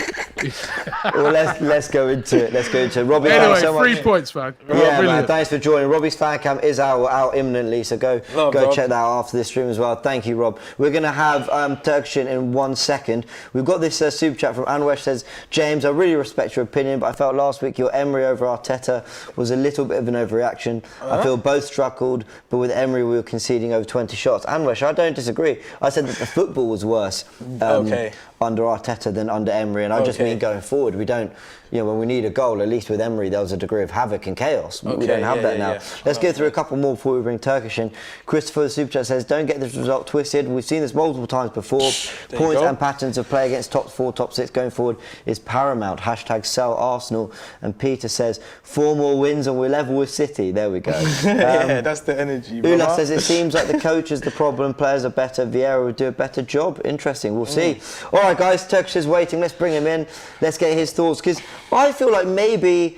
Well, let's go into it. Robbie, anyway, thanks so much. 3 points, man. Yeah, man, thanks for joining. Robbie's fan cam is out imminently, so go check that out after this stream as well. Thank you, Rob. We're going to have Turkish in 1 second. We've got this super chat from Anwesh says, James, I really respect your opinion, but I felt last week your Emery over Arteta was a little bit of an overreaction. I feel both struggled, but with Emery we were conceding over 20 shots. Anwesh, I don't disagree. I said that the football was worse under Arteta than under Emery, and I just mean going forward, we don't, you know, when we need a goal, at least with Emery there was a degree of havoc and chaos. We don't have that now. Let's go through a couple more before we bring Turkish in. Christopher Super Chat says, don't get this result twisted. We've seen this multiple times before. Points and patterns of play against top 4, top 6 going forward is paramount. # sell Arsenal. And Peter says, 4 more wins and we're level with City. There we go. Yeah, that's the energy. Ula says, it seems like the coach is the problem. Players are better. Vieira would do a better job. Interesting. We'll see. All right, guys, Turkish is waiting. Let's bring him in. Let's get his thoughts, because I feel like maybe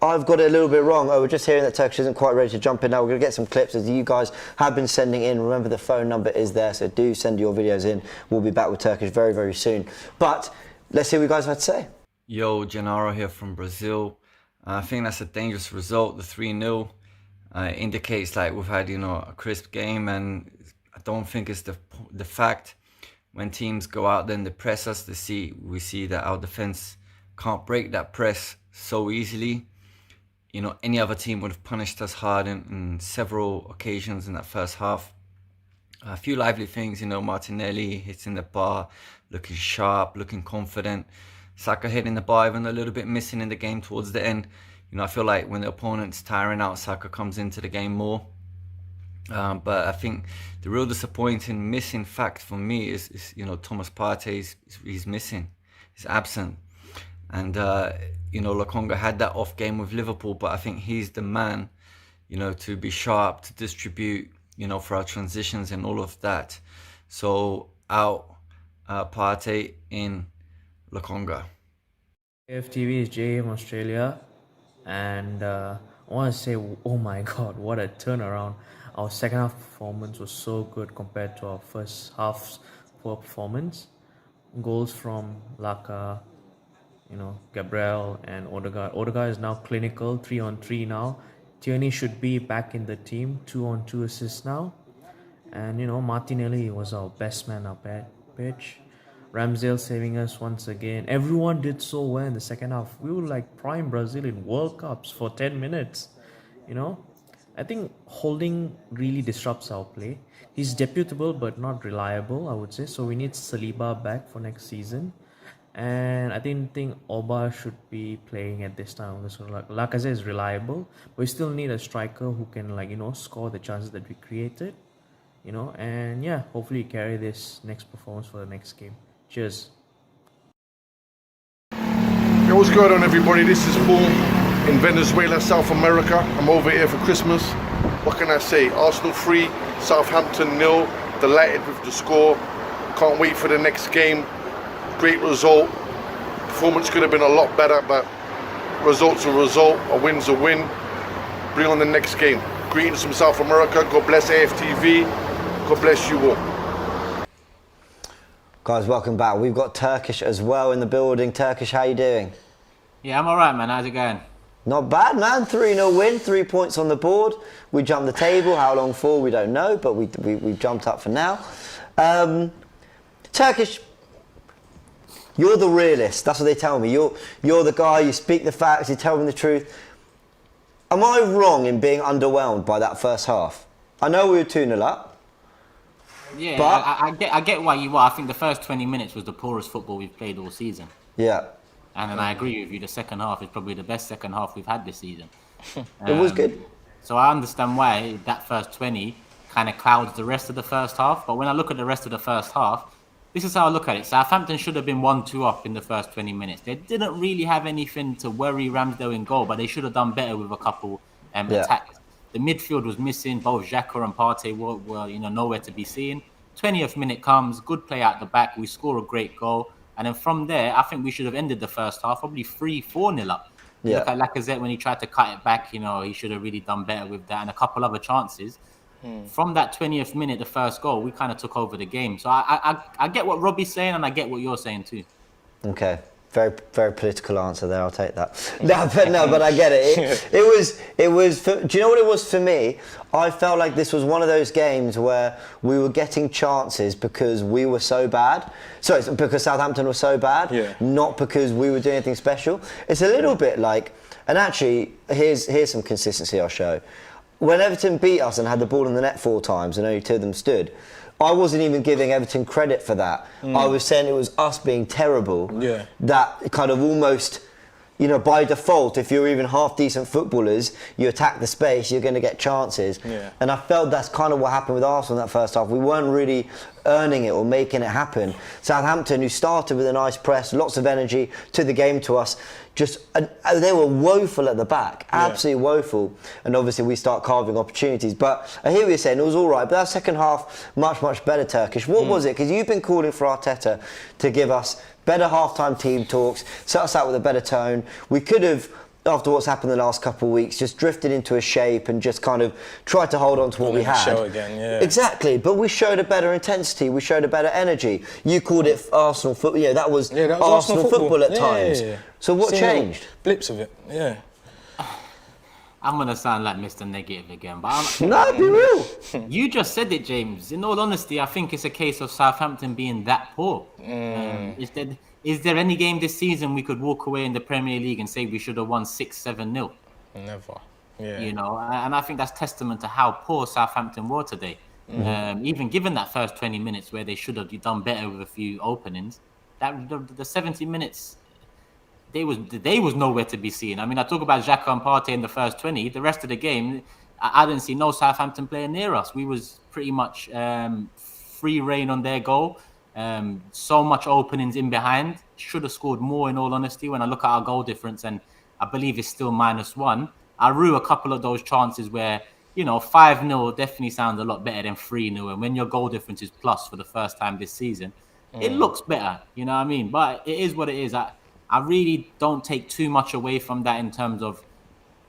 I've got it a little bit wrong. We're just hearing that Turkish isn't quite ready to jump in now. We're going to get some clips as you guys have been sending in. Remember, the phone number is there, so do send your videos in. We'll be back with Turkish very, very soon. But let's hear what you guys have to say. Yo, Gennaro here from Brazil. I think that's a dangerous result, the 3-0. It indicates like we've had, a crisp game, and I don't think it's the fact. When teams go out there and they press us, we see that our defense can't break that press so easily. Any other team would have punished us hard in several occasions in that first half. A few lively things, Martinelli hitting the bar, looking sharp, looking confident. Saka hitting the bar, even a little bit missing in the game towards the end. I feel like when the opponent's tiring out, Saka comes into the game more. But I think the real disappointing missing fact for me is Thomas Partey, he's missing, he's absent. And, Lokonga had that off game with Liverpool, but I think he's the man, to be sharp, to distribute, for our transitions and all of that. So out Partey, in Lokonga. AFTV is Jay from Australia, and I want to say, oh my God, what a turnaround. Our second half performance was so good compared to our first half's poor performance. Goals from Laka, Gabriel and Odegaard. Odegaard is now clinical, 3-on-3 now. Tierney should be back in the team, 2-on-2 assists now. And Martinelli was our best man up at pitch. Ramsdale saving us once again. Everyone did so well in the second half. We were like prime Brazil in World Cups for 10 minutes. I think Holding really disrupts our play. He's reputable but not reliable, I would say. So we need Saliba back for next season. And I didn't think Oba should be playing at this time. So Lacazette is reliable, but we still need a striker who can score the chances that we created. And yeah, hopefully carry this next performance for the next game. Cheers. Hey, what's going on, everybody? This is Paul in Venezuela, South America. I'm over here for Christmas. What can I say? Arsenal 3, Southampton 0. Delighted with the score. Can't wait for the next game. Great result. Performance could have been a lot better, but result's a result. A win's a win. Bring on the next game. Greetings from South America. God bless AFTV. God bless you all. Guys, welcome back. We've got Turkish as well in the building. Turkish, how you doing? Yeah, I'm alright, man. How's it going? Not bad, man. 3-0 win, 3 points on the board. We jumped the table. How long for, we don't know, but we jumped up for now. Turkish, you're the realist. That's what they tell me. You're the guy, you speak the facts, you tell them the truth. Am I wrong in being underwhelmed by that first half? I know we were 2-0 up. Yeah, but I get why you are. I think the first 20 minutes was the poorest football we've played all season. Yeah. And then I agree with you, the second half is probably the best second half we've had this season. It was good. So I understand why that first 20 kind of clouds the rest of the first half. But when I look at the rest of the first half, this is how I look at it. Southampton should have been 1-2 up in the first 20 minutes. They didn't really have anything to worry Ramsdale in goal, but they should have done better with a couple attacks. The midfield was missing. Both Xhaka and Partey were nowhere to be seen. 20th minute comes, good play out the back. We score a great goal. And then from there, I think we should have ended the first half probably 3-4-0 up. Yeah. Look at Lacazette when he tried to cut it back, he should have really done better with that and a couple other chances. From that 20th minute, the first goal, we kind of took over the game. So I get what Robbie's saying and I get what you're saying too. Okay. Very, very political answer there. I'll take that. But I get it. It was. Do you know what it was for me? I felt like this was one of those games where we were getting chances because we were so bad. Sorry, because Southampton was so bad, not because we were doing anything special. It's a little bit like, and actually, here's some consistency I'll show. When Everton beat us and had the ball in the net 4 times and only 2 of them stood, I wasn't even giving Everton credit for that. I was saying it was us being terrible. Yeah. That kind of almost, by default, if you're even half decent footballers, you attack the space, you're going to get chances. Yeah. And I felt that's kind of what happened with Arsenal in that first half. We weren't really earning it or making it happen. Southampton, who started with a nice press, lots of energy, took the game to us. They were woeful at the back, absolutely woeful. And obviously we start carving opportunities. But I hear what you're saying, it was all right. But that second half, much, much better, Turkish. What was it? Because you've been calling for Arteta to give us better half-time team talks, set us out with a better tone. We could have, after what's happened the last couple of weeks, just drifted into a shape and just kind of tried to hold on to what we had. Show again, yeah. Exactly, but we showed a better intensity, we showed a better energy. You called it Arsenal football, that was Arsenal football at times. Yeah. So what changed? Blips of it, yeah. I'm going to sound like Mr. Negative again, but no, be real. You just said it, James. In all honesty, I think it's a case of Southampton being that poor. Is there any game this season we could walk away in the Premier League and say we should have won 6-7-0? Never. Yeah. And I think that's testament to how poor Southampton were today. Even given that first 20 minutes where they should have done better with a few openings, the 70 minutes, they was nowhere to be seen. I mean, I talk about Xhaka and Partey in the first 20. The rest of the game, I didn't see no Southampton player near us. We was pretty much free reign on their goal. So much openings in behind. Should have scored more, in all honesty. When I look at our goal difference, and I believe it's still -1, I rue a couple of those chances where 5-0 definitely sounds a lot better than 3-0. And when your goal difference is plus for the first time this season, it looks better. You know what I mean? But it is what it is. I really don't take too much away from that in terms of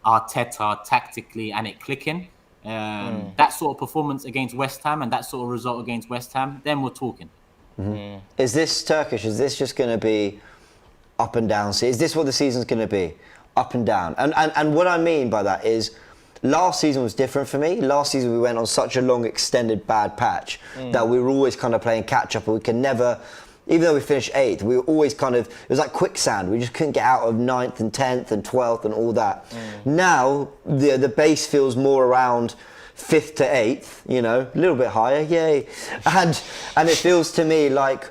Arteta tactically and it clicking. That sort of performance against West Ham and that sort of result against West Ham, then we're talking. Is this Turkish? Is this just going to be up and down? Is this what the season's going to be? Up and down. And what I mean by that is, last season was different for me. Last season we went on such a long extended bad patch that we were always kind of playing catch up, and we can never, even though we finished 8th, we were always kind of, it was like quicksand. We just couldn't get out of 9th and 10th and 12th and all that. Now the base feels more around 5th to 8th, you know, a little bit higher, yay. And it feels to me like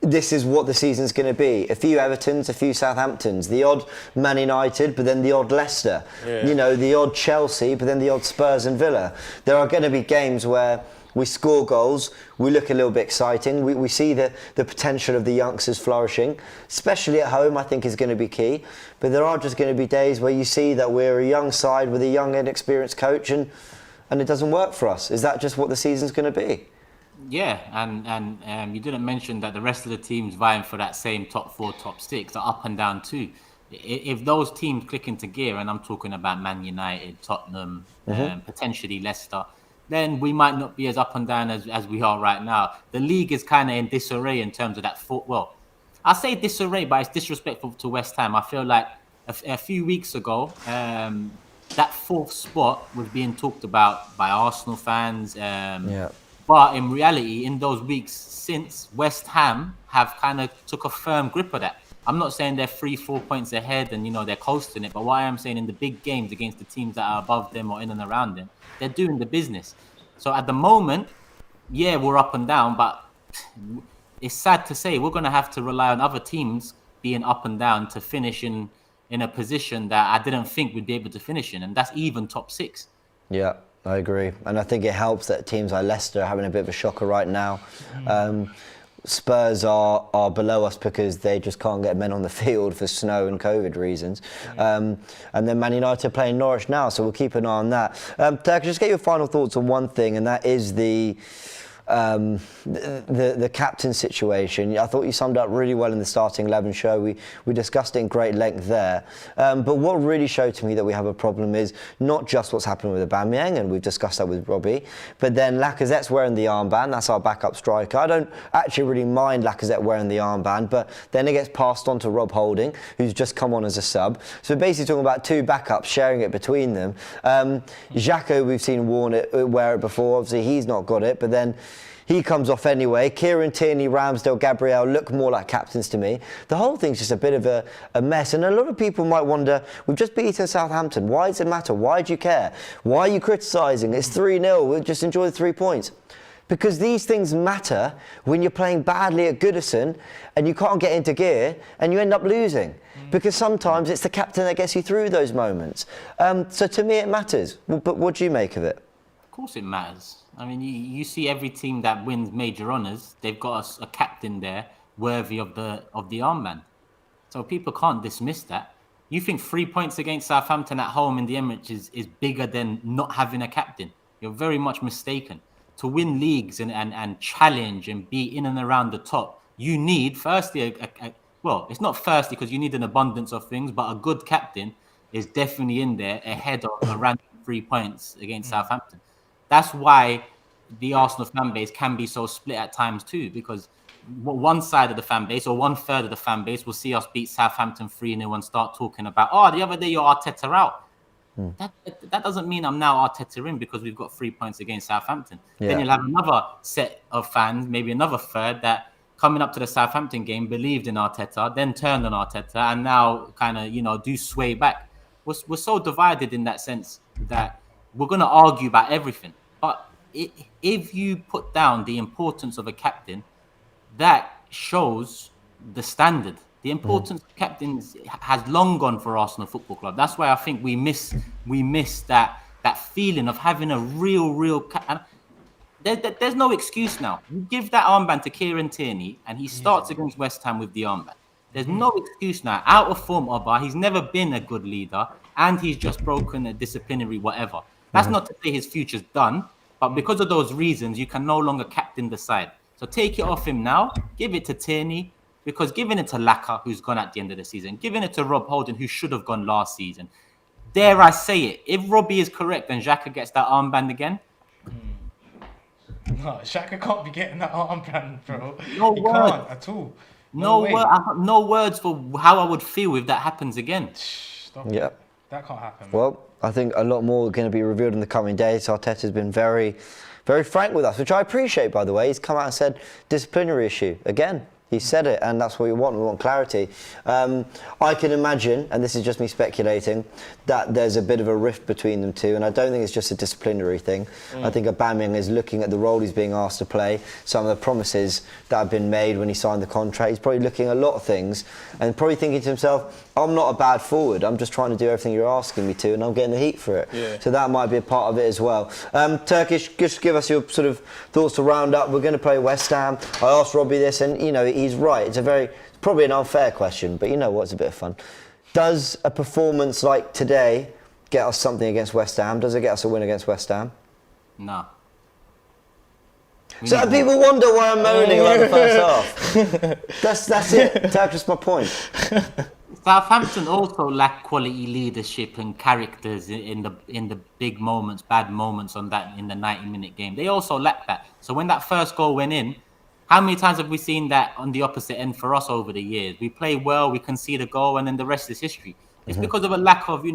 this is what the season's going to be. A few Evertons, a few Southamptons, the odd Man United, but then the odd Leicester. You know, the odd Chelsea, but then the odd Spurs and Villa. There are going to be games where we score goals, we look a little bit exciting, we see the potential of the youngsters flourishing, especially at home, I think is going to be key. But there are just going to be days where you see that we're a young side with a young inexperienced coach and it doesn't work for us. Is that just what the season's going to be? Yeah, and you didn't mention that the rest of the teams vying for that same top 4, top 6 are up and down too. If those teams click into gear, and I'm talking about Man United, Tottenham, potentially Leicester, then we might not be as up and down as we are right now. The league is kind of in disarray in terms of that. Well, I say disarray, but it's disrespectful to West Ham. I feel like a few weeks ago, that 4th spot was being talked about by Arsenal fans. But in reality, in those weeks since, West Ham have kind of took a firm grip of that. I'm not saying they're 3-4 points ahead and, you know, they're coasting it. But what I am saying, in the big games against the teams that are above them or in and around them, they're doing the business. So at the moment, yeah, we're up and down. But it's sad to say we're going to have to rely on other teams being up and down to finish in a position that I didn't think we'd be able to finish in. And that's even top 6. Yeah. I agree, and I think it helps that teams like Leicester are having a bit of a shocker right now. Spurs are below us because they just can't get men on the field for snow and COVID reasons. And then Man United are playing Norwich now, so we'll keep an eye on that. Turk, just get your final thoughts on one thing, and that is the captain situation. I thought you summed up really well in the starting 11 show. We discussed it in great length there. But what really showed to me that we have a problem is not just what's happening with Aubameyang, and we've discussed that with Robbie, but then Lacazette's wearing the armband. That's our backup striker. I don't actually really mind Lacazette wearing the armband, but then it gets passed on to Rob Holding, who's just come on as a sub. So we're basically talking about 2 backups sharing it between them. Xhaka, we've seen wear it before. Obviously, he's not got it, but then he comes off anyway. Kieran Tierney, Ramsdale, Gabriel look more like captains to me. The whole thing's just a bit of a mess. And a lot of people might wonder, we've just beaten Southampton. Why does it matter? Why do you care? Why are you criticising? It's 3-0. We'll just enjoy the 3 points. Because these things matter when you're playing badly at Goodison and you can't get into gear and you end up losing. Because sometimes it's the captain that gets you through those moments. So to me it matters. But what do you make of it? Of course it matters. I mean, you see every team that wins major honours, they've got a captain there worthy of the armband. So people can't dismiss that. You think 3 points against Southampton at home in the Emirates is bigger than not having a captain? You're very much mistaken. To win leagues and challenge and be in and around the top, you need firstly well, it's not firstly because you need an abundance of things, but a good captain is definitely in there ahead of a random 3 points against Southampton. That's why the Arsenal fan base can be so split at times too, because one side of the fan base or 1/3 of the fan base will see us beat Southampton 3-0 and start talking about, the other day you're Arteta out. That doesn't mean I'm now Arteta in because we've got 3 points against Southampton. Then you'll have another set of fans, maybe another third, that coming up to the Southampton game believed in Arteta, then turned on Arteta, and now kind of, do sway back. We're so divided in that sense that we're going to argue about everything. But if you put down the importance of a captain, that shows the standard. The importance of captains has long gone for Arsenal Football Club. That's why I think we miss that feeling of having a real captain. There's no excuse now. You give that armband to Kieran Tierney and he starts against West Ham with the armband. There's no excuse now. Out of form, Oba. He's never been a good leader and he's just broken a disciplinary whatever. That's not to say his future's done, but because of those reasons, you can no longer captain the side. So take it off him now, give it to Tierney, because giving it to Laka, who's gone at the end of the season, giving it to Rob Holding, who should have gone last season. Dare I say it, if Robbie is correct and Xhaka gets that armband again, no, Xhaka can't be getting that armband, bro. No he word. Can't at all. No words for how I would feel if that happens again. Stop. Yeah. That can't happen. Well, I think a lot more are going to be revealed in the coming days. Arteta's been very, very frank with us, which I appreciate, by the way. He's come out and said disciplinary issue again. He said it, and that's what we want. We want clarity. I can imagine, and this is just me speculating, that there's a bit of a rift between them two, and I don't think it's just a disciplinary thing. I think Aubameyang is looking at the role he's being asked to play, some of the promises that have been made when he signed the contract. He's probably looking at a lot of things, and probably thinking to himself, I'm not a bad forward. I'm just trying to do everything you're asking me to, and I'm getting the heat for it. Yeah. So that might be a part of it as well. Turkish, just give us your sort of thoughts to round up. We're going to play West Ham. I asked Robbie this, and he's right. It's probably an unfair question, but you know what? It's a bit of fun. Does a performance like today get us something against West Ham? Does it get us a win against West Ham? No. So people wonder why I'm moaning about the first half. That's it. That's my point. Southampton also lack quality leadership and characters in the big moments, bad moments in the 90-minute game. They also lack that. So when that first goal went in, how many times have we seen that on the opposite end for us over the years? We play well, we concede a goal, and then the rest is history. It's because of a lack of,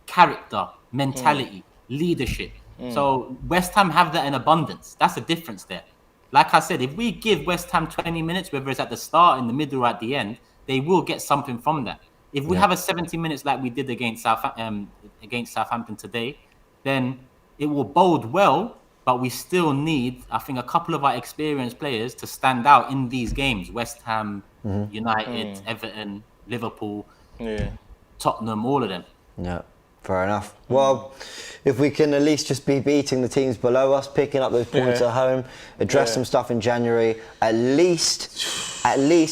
character, mentality, leadership. So West Ham have that in abundance. That's the difference there. Like I said, if we give West Ham 20 minutes, whether it's at the start, in the middle, or at the end, they will get something from that. If we have a 70 minutes like we did against Southampton today, then it will bode well. But we still need, I think, a couple of our experienced players to stand out in these games. West Ham, United, Everton, Liverpool, Tottenham, all of them. Yeah, fair enough. Well, if we can at least just be beating the teams below us, picking up those points at home, address some stuff in January, at least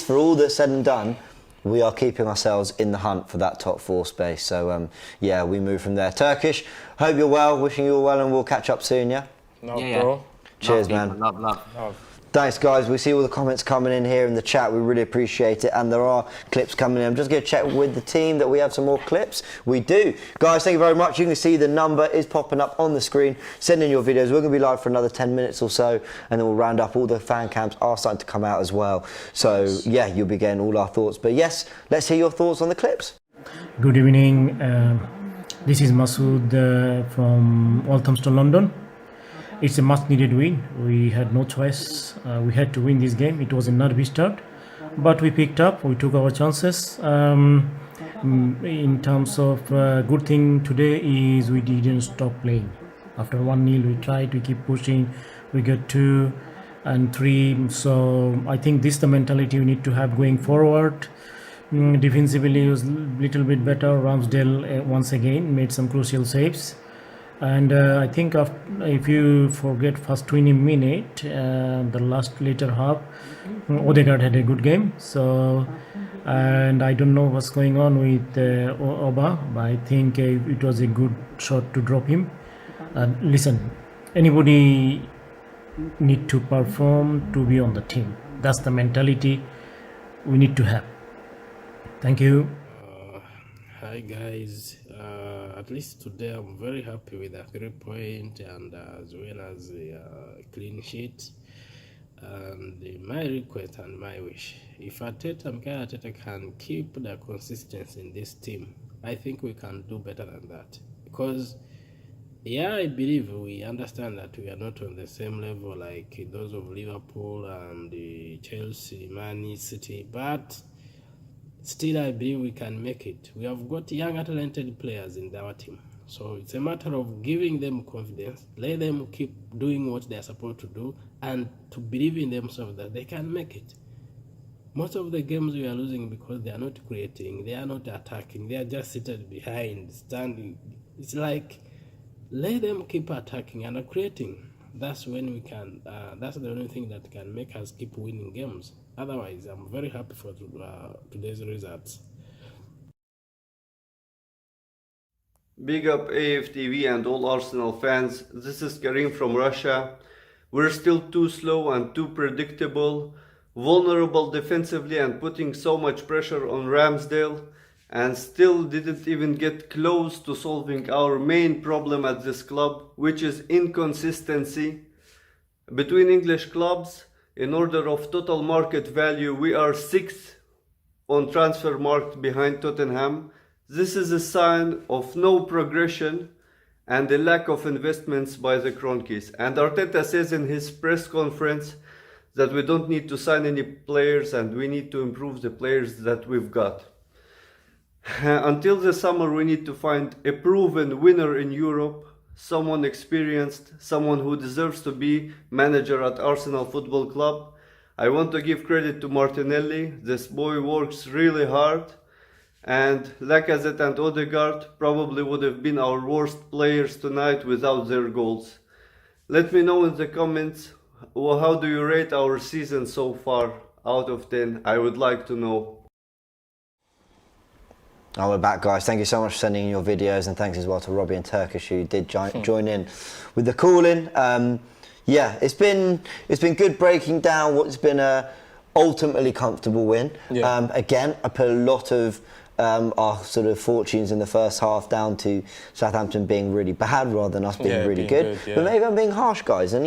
for all that's said and done, we are keeping ourselves in the hunt for that top 4 space. So, we move from there. Turkish, hope you're well, wishing you all well, and we'll catch up soon, yeah? Bro. Cheers, love, man. Love. Thanks, guys. We see all the comments coming in here in the chat. We really appreciate it. And there are clips coming in. I'm just going to check with the team that we have some more clips. We do. Guys, thank you very much. You can see the number is popping up on the screen. Send in your videos. We're going to be live for another 10 minutes or so. And then we'll round up. All the fan cams are starting to come out as well. So, you'll be getting all our thoughts. But yes, let's hear your thoughts on the clips. Good evening. This is Masood from Walthamstow, London. It's a much-needed win. We had no choice. We had to win this game. It was a nervy start, but we picked up. We took our chances. In terms of good thing today is we didn't stop playing. After 1-0, we tried. We keep pushing. We got 2 and 3. So I think this is the mentality we need to have going forward. Defensively, it was a little bit better. Ramsdale once again made some crucial saves. And I think if you forget first 20 minutes, the later half, Odegaard had a good game. So, and I don't know what's going on with Oba, but I think it was a good shot to drop him. Listen, anybody need to perform to be on the team. That's the mentality we need to have. Thank you. Hi guys. At least today I'm very happy with the 3 point and as well as the clean sheet. And my request and my wish, if Arteta can keep the consistency in this team, I think we can do better than that. Because I believe we understand that we are not on the same level like those of Liverpool and Chelsea, Man City, but still, I believe we can make it. We have got young, talented players in our team. So it's a matter of giving them confidence, let them keep doing what they're supposed to do, and to believe in themselves that they can make it. Most of the games we are losing because they are not creating, they are not attacking, they are just seated behind, standing. It's like, let them keep attacking and creating. That's when we can, that's the only thing that can make us keep winning games. Otherwise, I'm very happy for today's results. Big up AFTV and all Arsenal fans. This is Karim from Russia. We're still too slow and too predictable, vulnerable defensively and putting so much pressure on Ramsdale, and still didn't even get close to solving our main problem at this club, which is inconsistency. Between English clubs, in order of total market value, we are 6th on transfer market behind Tottenham, This is a sign of no progression and a lack of investments by the Kroenkes. And Arteta says in his press conference that we don't need to sign any players and we need to improve the players that we've got. Until the summer, we need to find a proven winner in Europe, someone experienced, someone who deserves to be manager at Arsenal Football Club. I want to give credit to Martinelli. This boy works really hard. And Lacazette and Odegaard probably would have been our worst players tonight without their goals. Let me know in the comments, how do you rate our season so far out of 10? I would like to know. Oh, we're back, guys. Thank you so much for sending in your videos, and thanks as well to Robbie and Turkish who did join in with the call-in. Yeah, it's been good breaking down what's been a ultimately comfortable win. Yeah. Again, I put a lot of our sort of fortunes in the first half down to Southampton being really bad rather than us being really good. Yeah. But maybe I'm being harsh, guys, and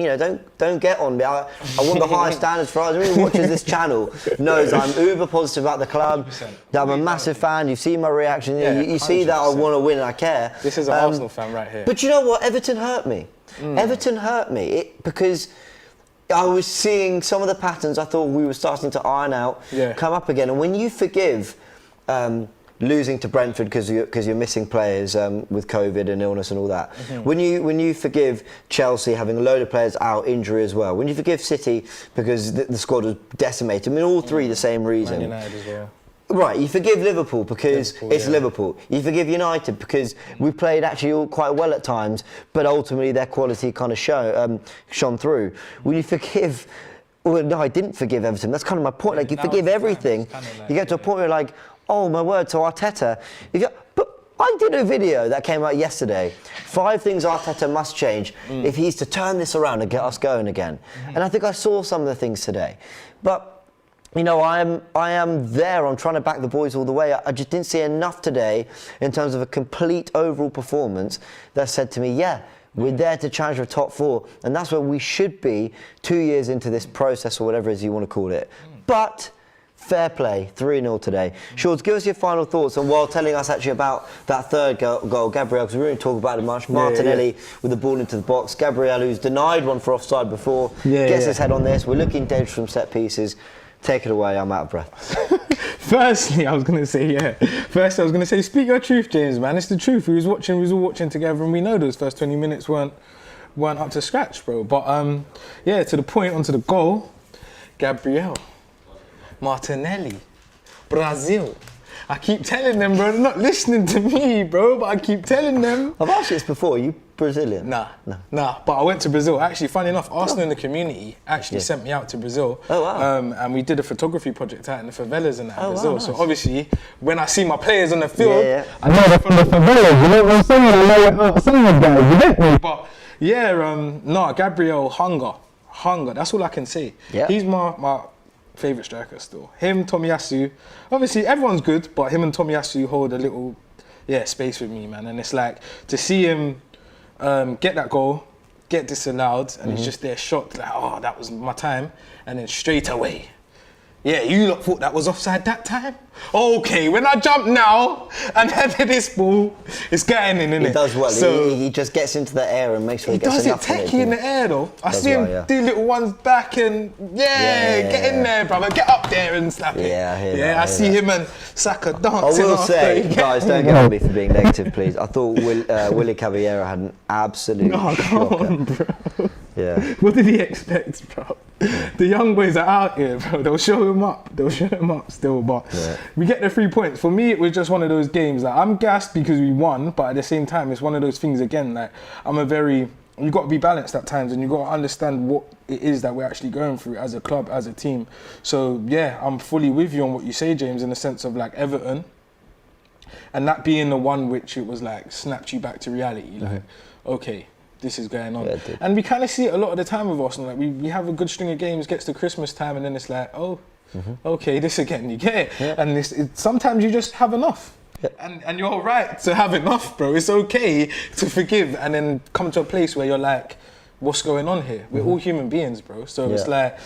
don't get on me. I want the highest standards for us. Anyone who watches this channel knows I'm uber positive about the club. That I'm a massive fan. You've seen my reaction. Yeah, you see that I want to win and I care. This is an Arsenal fan right here. But you know what? Everton hurt me. Everton hurt me because I was seeing some of the patterns I thought we were starting to iron out come up again. And when you forgive losing to Brentford because you're missing players with COVID and illness and all that. When you forgive Chelsea having a load of players out, injury as well. When you forgive City because the squad was decimated. I mean, all three the same reason. Man United as well. Right, you forgive Liverpool because it's Liverpool. You forgive United because we played actually all quite well at times, but ultimately their quality kind of shone through. When you forgive, well, no, I didn't forgive Everton. That's kind of my point. Like you forgive everything, you get to a point where you're like, oh my word, to Arteta. But I did a video that came out yesterday. 5 things Arteta must change if he's to turn this around and get us going again. And I think I saw some of the things today, but. You know, I am there. I'm trying to back the boys all the way. I just didn't see enough today in terms of a complete overall performance that said to me, yeah, we're there to challenge for top 4. And that's where we should be 2 years into this process or whatever it is you want to call it. But fair play, 3-0 today. Shorts, give us your final thoughts and while telling us actually about that third goal, Gabriel, because we didn't talk about it much. Martinelli with the ball into the box. Gabriel, who's denied one for offside before, gets his head on this. We're looking dangerous from set pieces. Take it away, I'm out of breath. Firstly, I was going to say, speak your truth, James, man. It's the truth. We was all watching together, and we know those first 20 minutes weren't up to scratch, bro. But, to the point, onto the goal. Gabriel, Martinelli, Brazil. I keep telling them, bro, they're not listening to me, bro, but I keep telling them. I've asked you this before, are you Brazilian? Nah, but I went to Brazil. Actually, funny enough, Arsenal in the community actually sent me out to Brazil. Oh, wow. And we did a photography project out in the favelas and that in Brazil. Wow, nice. So obviously, when I see my players on the field, I know they're from the favelas, you know what I'm saying? Some of guys, you get me? But Gabriel, hunger, that's all I can say. Yeah. He's my favourite striker still. Him, Tomiyasu. Obviously, everyone's good, but him and Tomiyasu hold a little, space with me, man. And it's like, to see him get that goal, get disallowed, and he's just there shocked, like, oh, that was my time. And then straight away, you lot thought that was offside that time? Okay, when I jump now and headed this ball, it's getting in, innit? He does well. So he just gets into the air and makes sure he gets enough. He does it techie in the air, though. I see him do little ones back and, get in there, brother. Get up there and slap it. I see him and Saka dancing. I will say, guys, don't get on me for being negative, please. I thought Willy Caballero had an absolute shocker. Come on, bro. Yeah. What did he expect, bro? The young boys are out here, bro. They'll show him up. Still, but we get the 3 points. For me, it was just one of those games. Like, I'm gassed because we won, but at the same time, it's one of those things again. Like, you got to be balanced at times, and you got to understand what it is that we're actually going through as a club, as a team. So I'm fully with you on what you say, James, in the sense of like Everton, and that being the one which it was like snapped you back to reality. Like, okay, this is going on. And we kind of see it a lot of the time with Arsenal. Like we have a good string of games, gets to Christmas time, and then it's like, okay, this again, you get it. And sometimes you just have enough. And you're right to have enough, bro. It's okay to forgive and then come to a place where you're like, what's going on here? We're all human beings, bro. So it's like,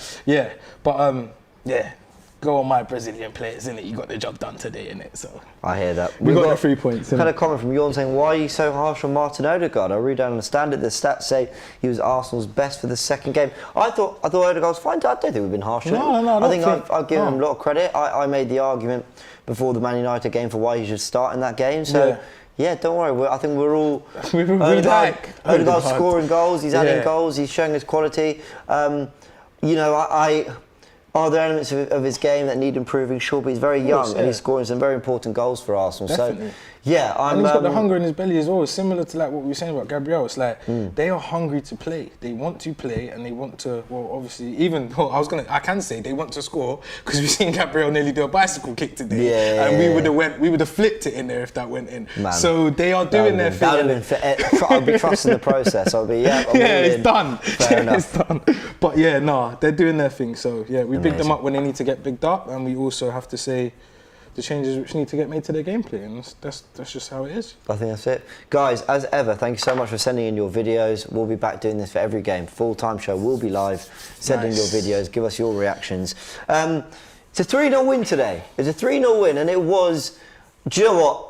go on my Brazilian players, innit? You got the job done today, innit? So I hear that. we got the 3 points. Had a comment from Jorn saying, why are you so harsh on Martin Odegaard? I really don't understand it. The stats say he was Arsenal's best for the second game. I thought Odegaard was fine. I don't think we've been harsh on him. No, I think I've given him a lot of credit. I made the argument before the Man United game for why he should start in that game. So yeah, don't worry. I think we're all Odegaard's scoring goals. He's adding goals. He's showing his quality. You know, are there elements of his game that need improving? Sure, but he's very young and he's scoring some very important goals for Arsenal. Definitely. So, yeah, and he's got the hunger in his belly as well. It's similar to like what we were saying about Gabriel. It's like they are hungry to play. They want to play and they want to. Well, obviously, I can say they want to score because we've seen Gabriel nearly do a bicycle kick today, and we would have flipped it in there if that went in. Man, so they are doing their thing. I'd be trusting the process. I'll be it's done. Fair enough. It's done. But yeah, they're doing their thing. So yeah, we big them up when they need to get bigged up, and we also have to say the changes which need to get made to their gameplay, and that's just how it is. I think that's it. Guys, as ever, thank you so much for sending in your videos. We'll be back doing this for every game. Full-time show will be live. Send in your videos, give us your reactions. It's a 3-0 win today. It's a 3-0 win, and it was, do you know what?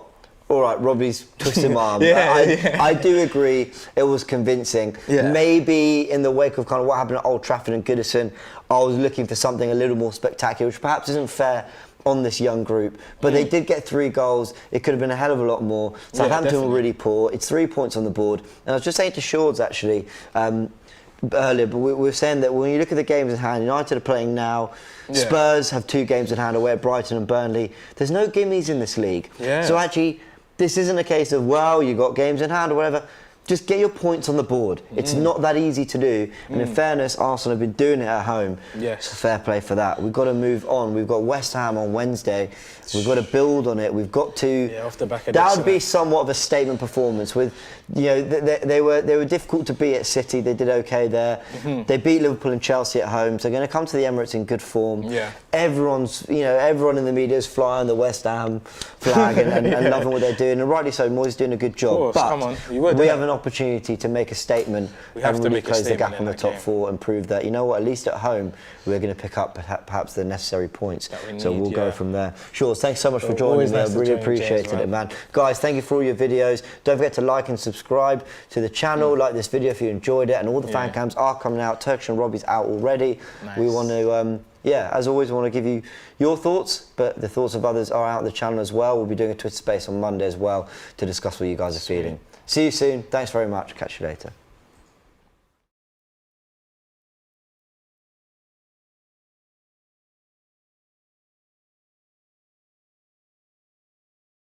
All right, Robbie's twisting my arm. I do agree, it was convincing. Maybe in the wake of kind of what happened at Old Trafford and Goodison, I was looking for something a little more spectacular, which perhaps isn't fair on this young group, but they did get 3 goals. It could have been a hell of a lot more. Southampton were really poor. It's 3 points on the board. And I was just saying to Shords actually earlier, but we were saying that when you look at the games in hand, United are playing now. Spurs have 2 games in hand away at Brighton and Burnley. There's no gimmies in this league. So actually, this isn't a case of, well, you got games in hand or whatever. Just get your points on the board. It's not that easy to do. And in fairness, Arsenal have been doing it at home. So fair play for that. We've got to move on. We've got West Ham on Wednesday. We've got to build on it. We've got to. Off the back of that would be somewhat of a statement performance. With, you know, they were difficult to beat at City. They did okay there. They beat Liverpool and Chelsea at home. So they're going to come to the Emirates in good form. Everyone in the media is flying the West Ham flag and loving what they're doing. And rightly so. Moyes is doing a good job. But we have an opportunity to make a statement and really close the gap on the top 4 and prove that, you know what, at least at home we're going to pick up perhaps the necessary points. So we'll go from there. Sure, thanks so much for joining me. I really appreciated it, man. Guys, thank you for all your videos. Don't forget to like and subscribe to the channel. Like this video if you enjoyed it, and all the fan cams are coming out. Turkish and Robbie's out already. We want to as always, we want to give you your thoughts, but the thoughts of others are out on the channel as well. We'll be doing a Twitter space on Monday as well to discuss what you guys are feeling. See you soon. Thanks very much. Catch you later.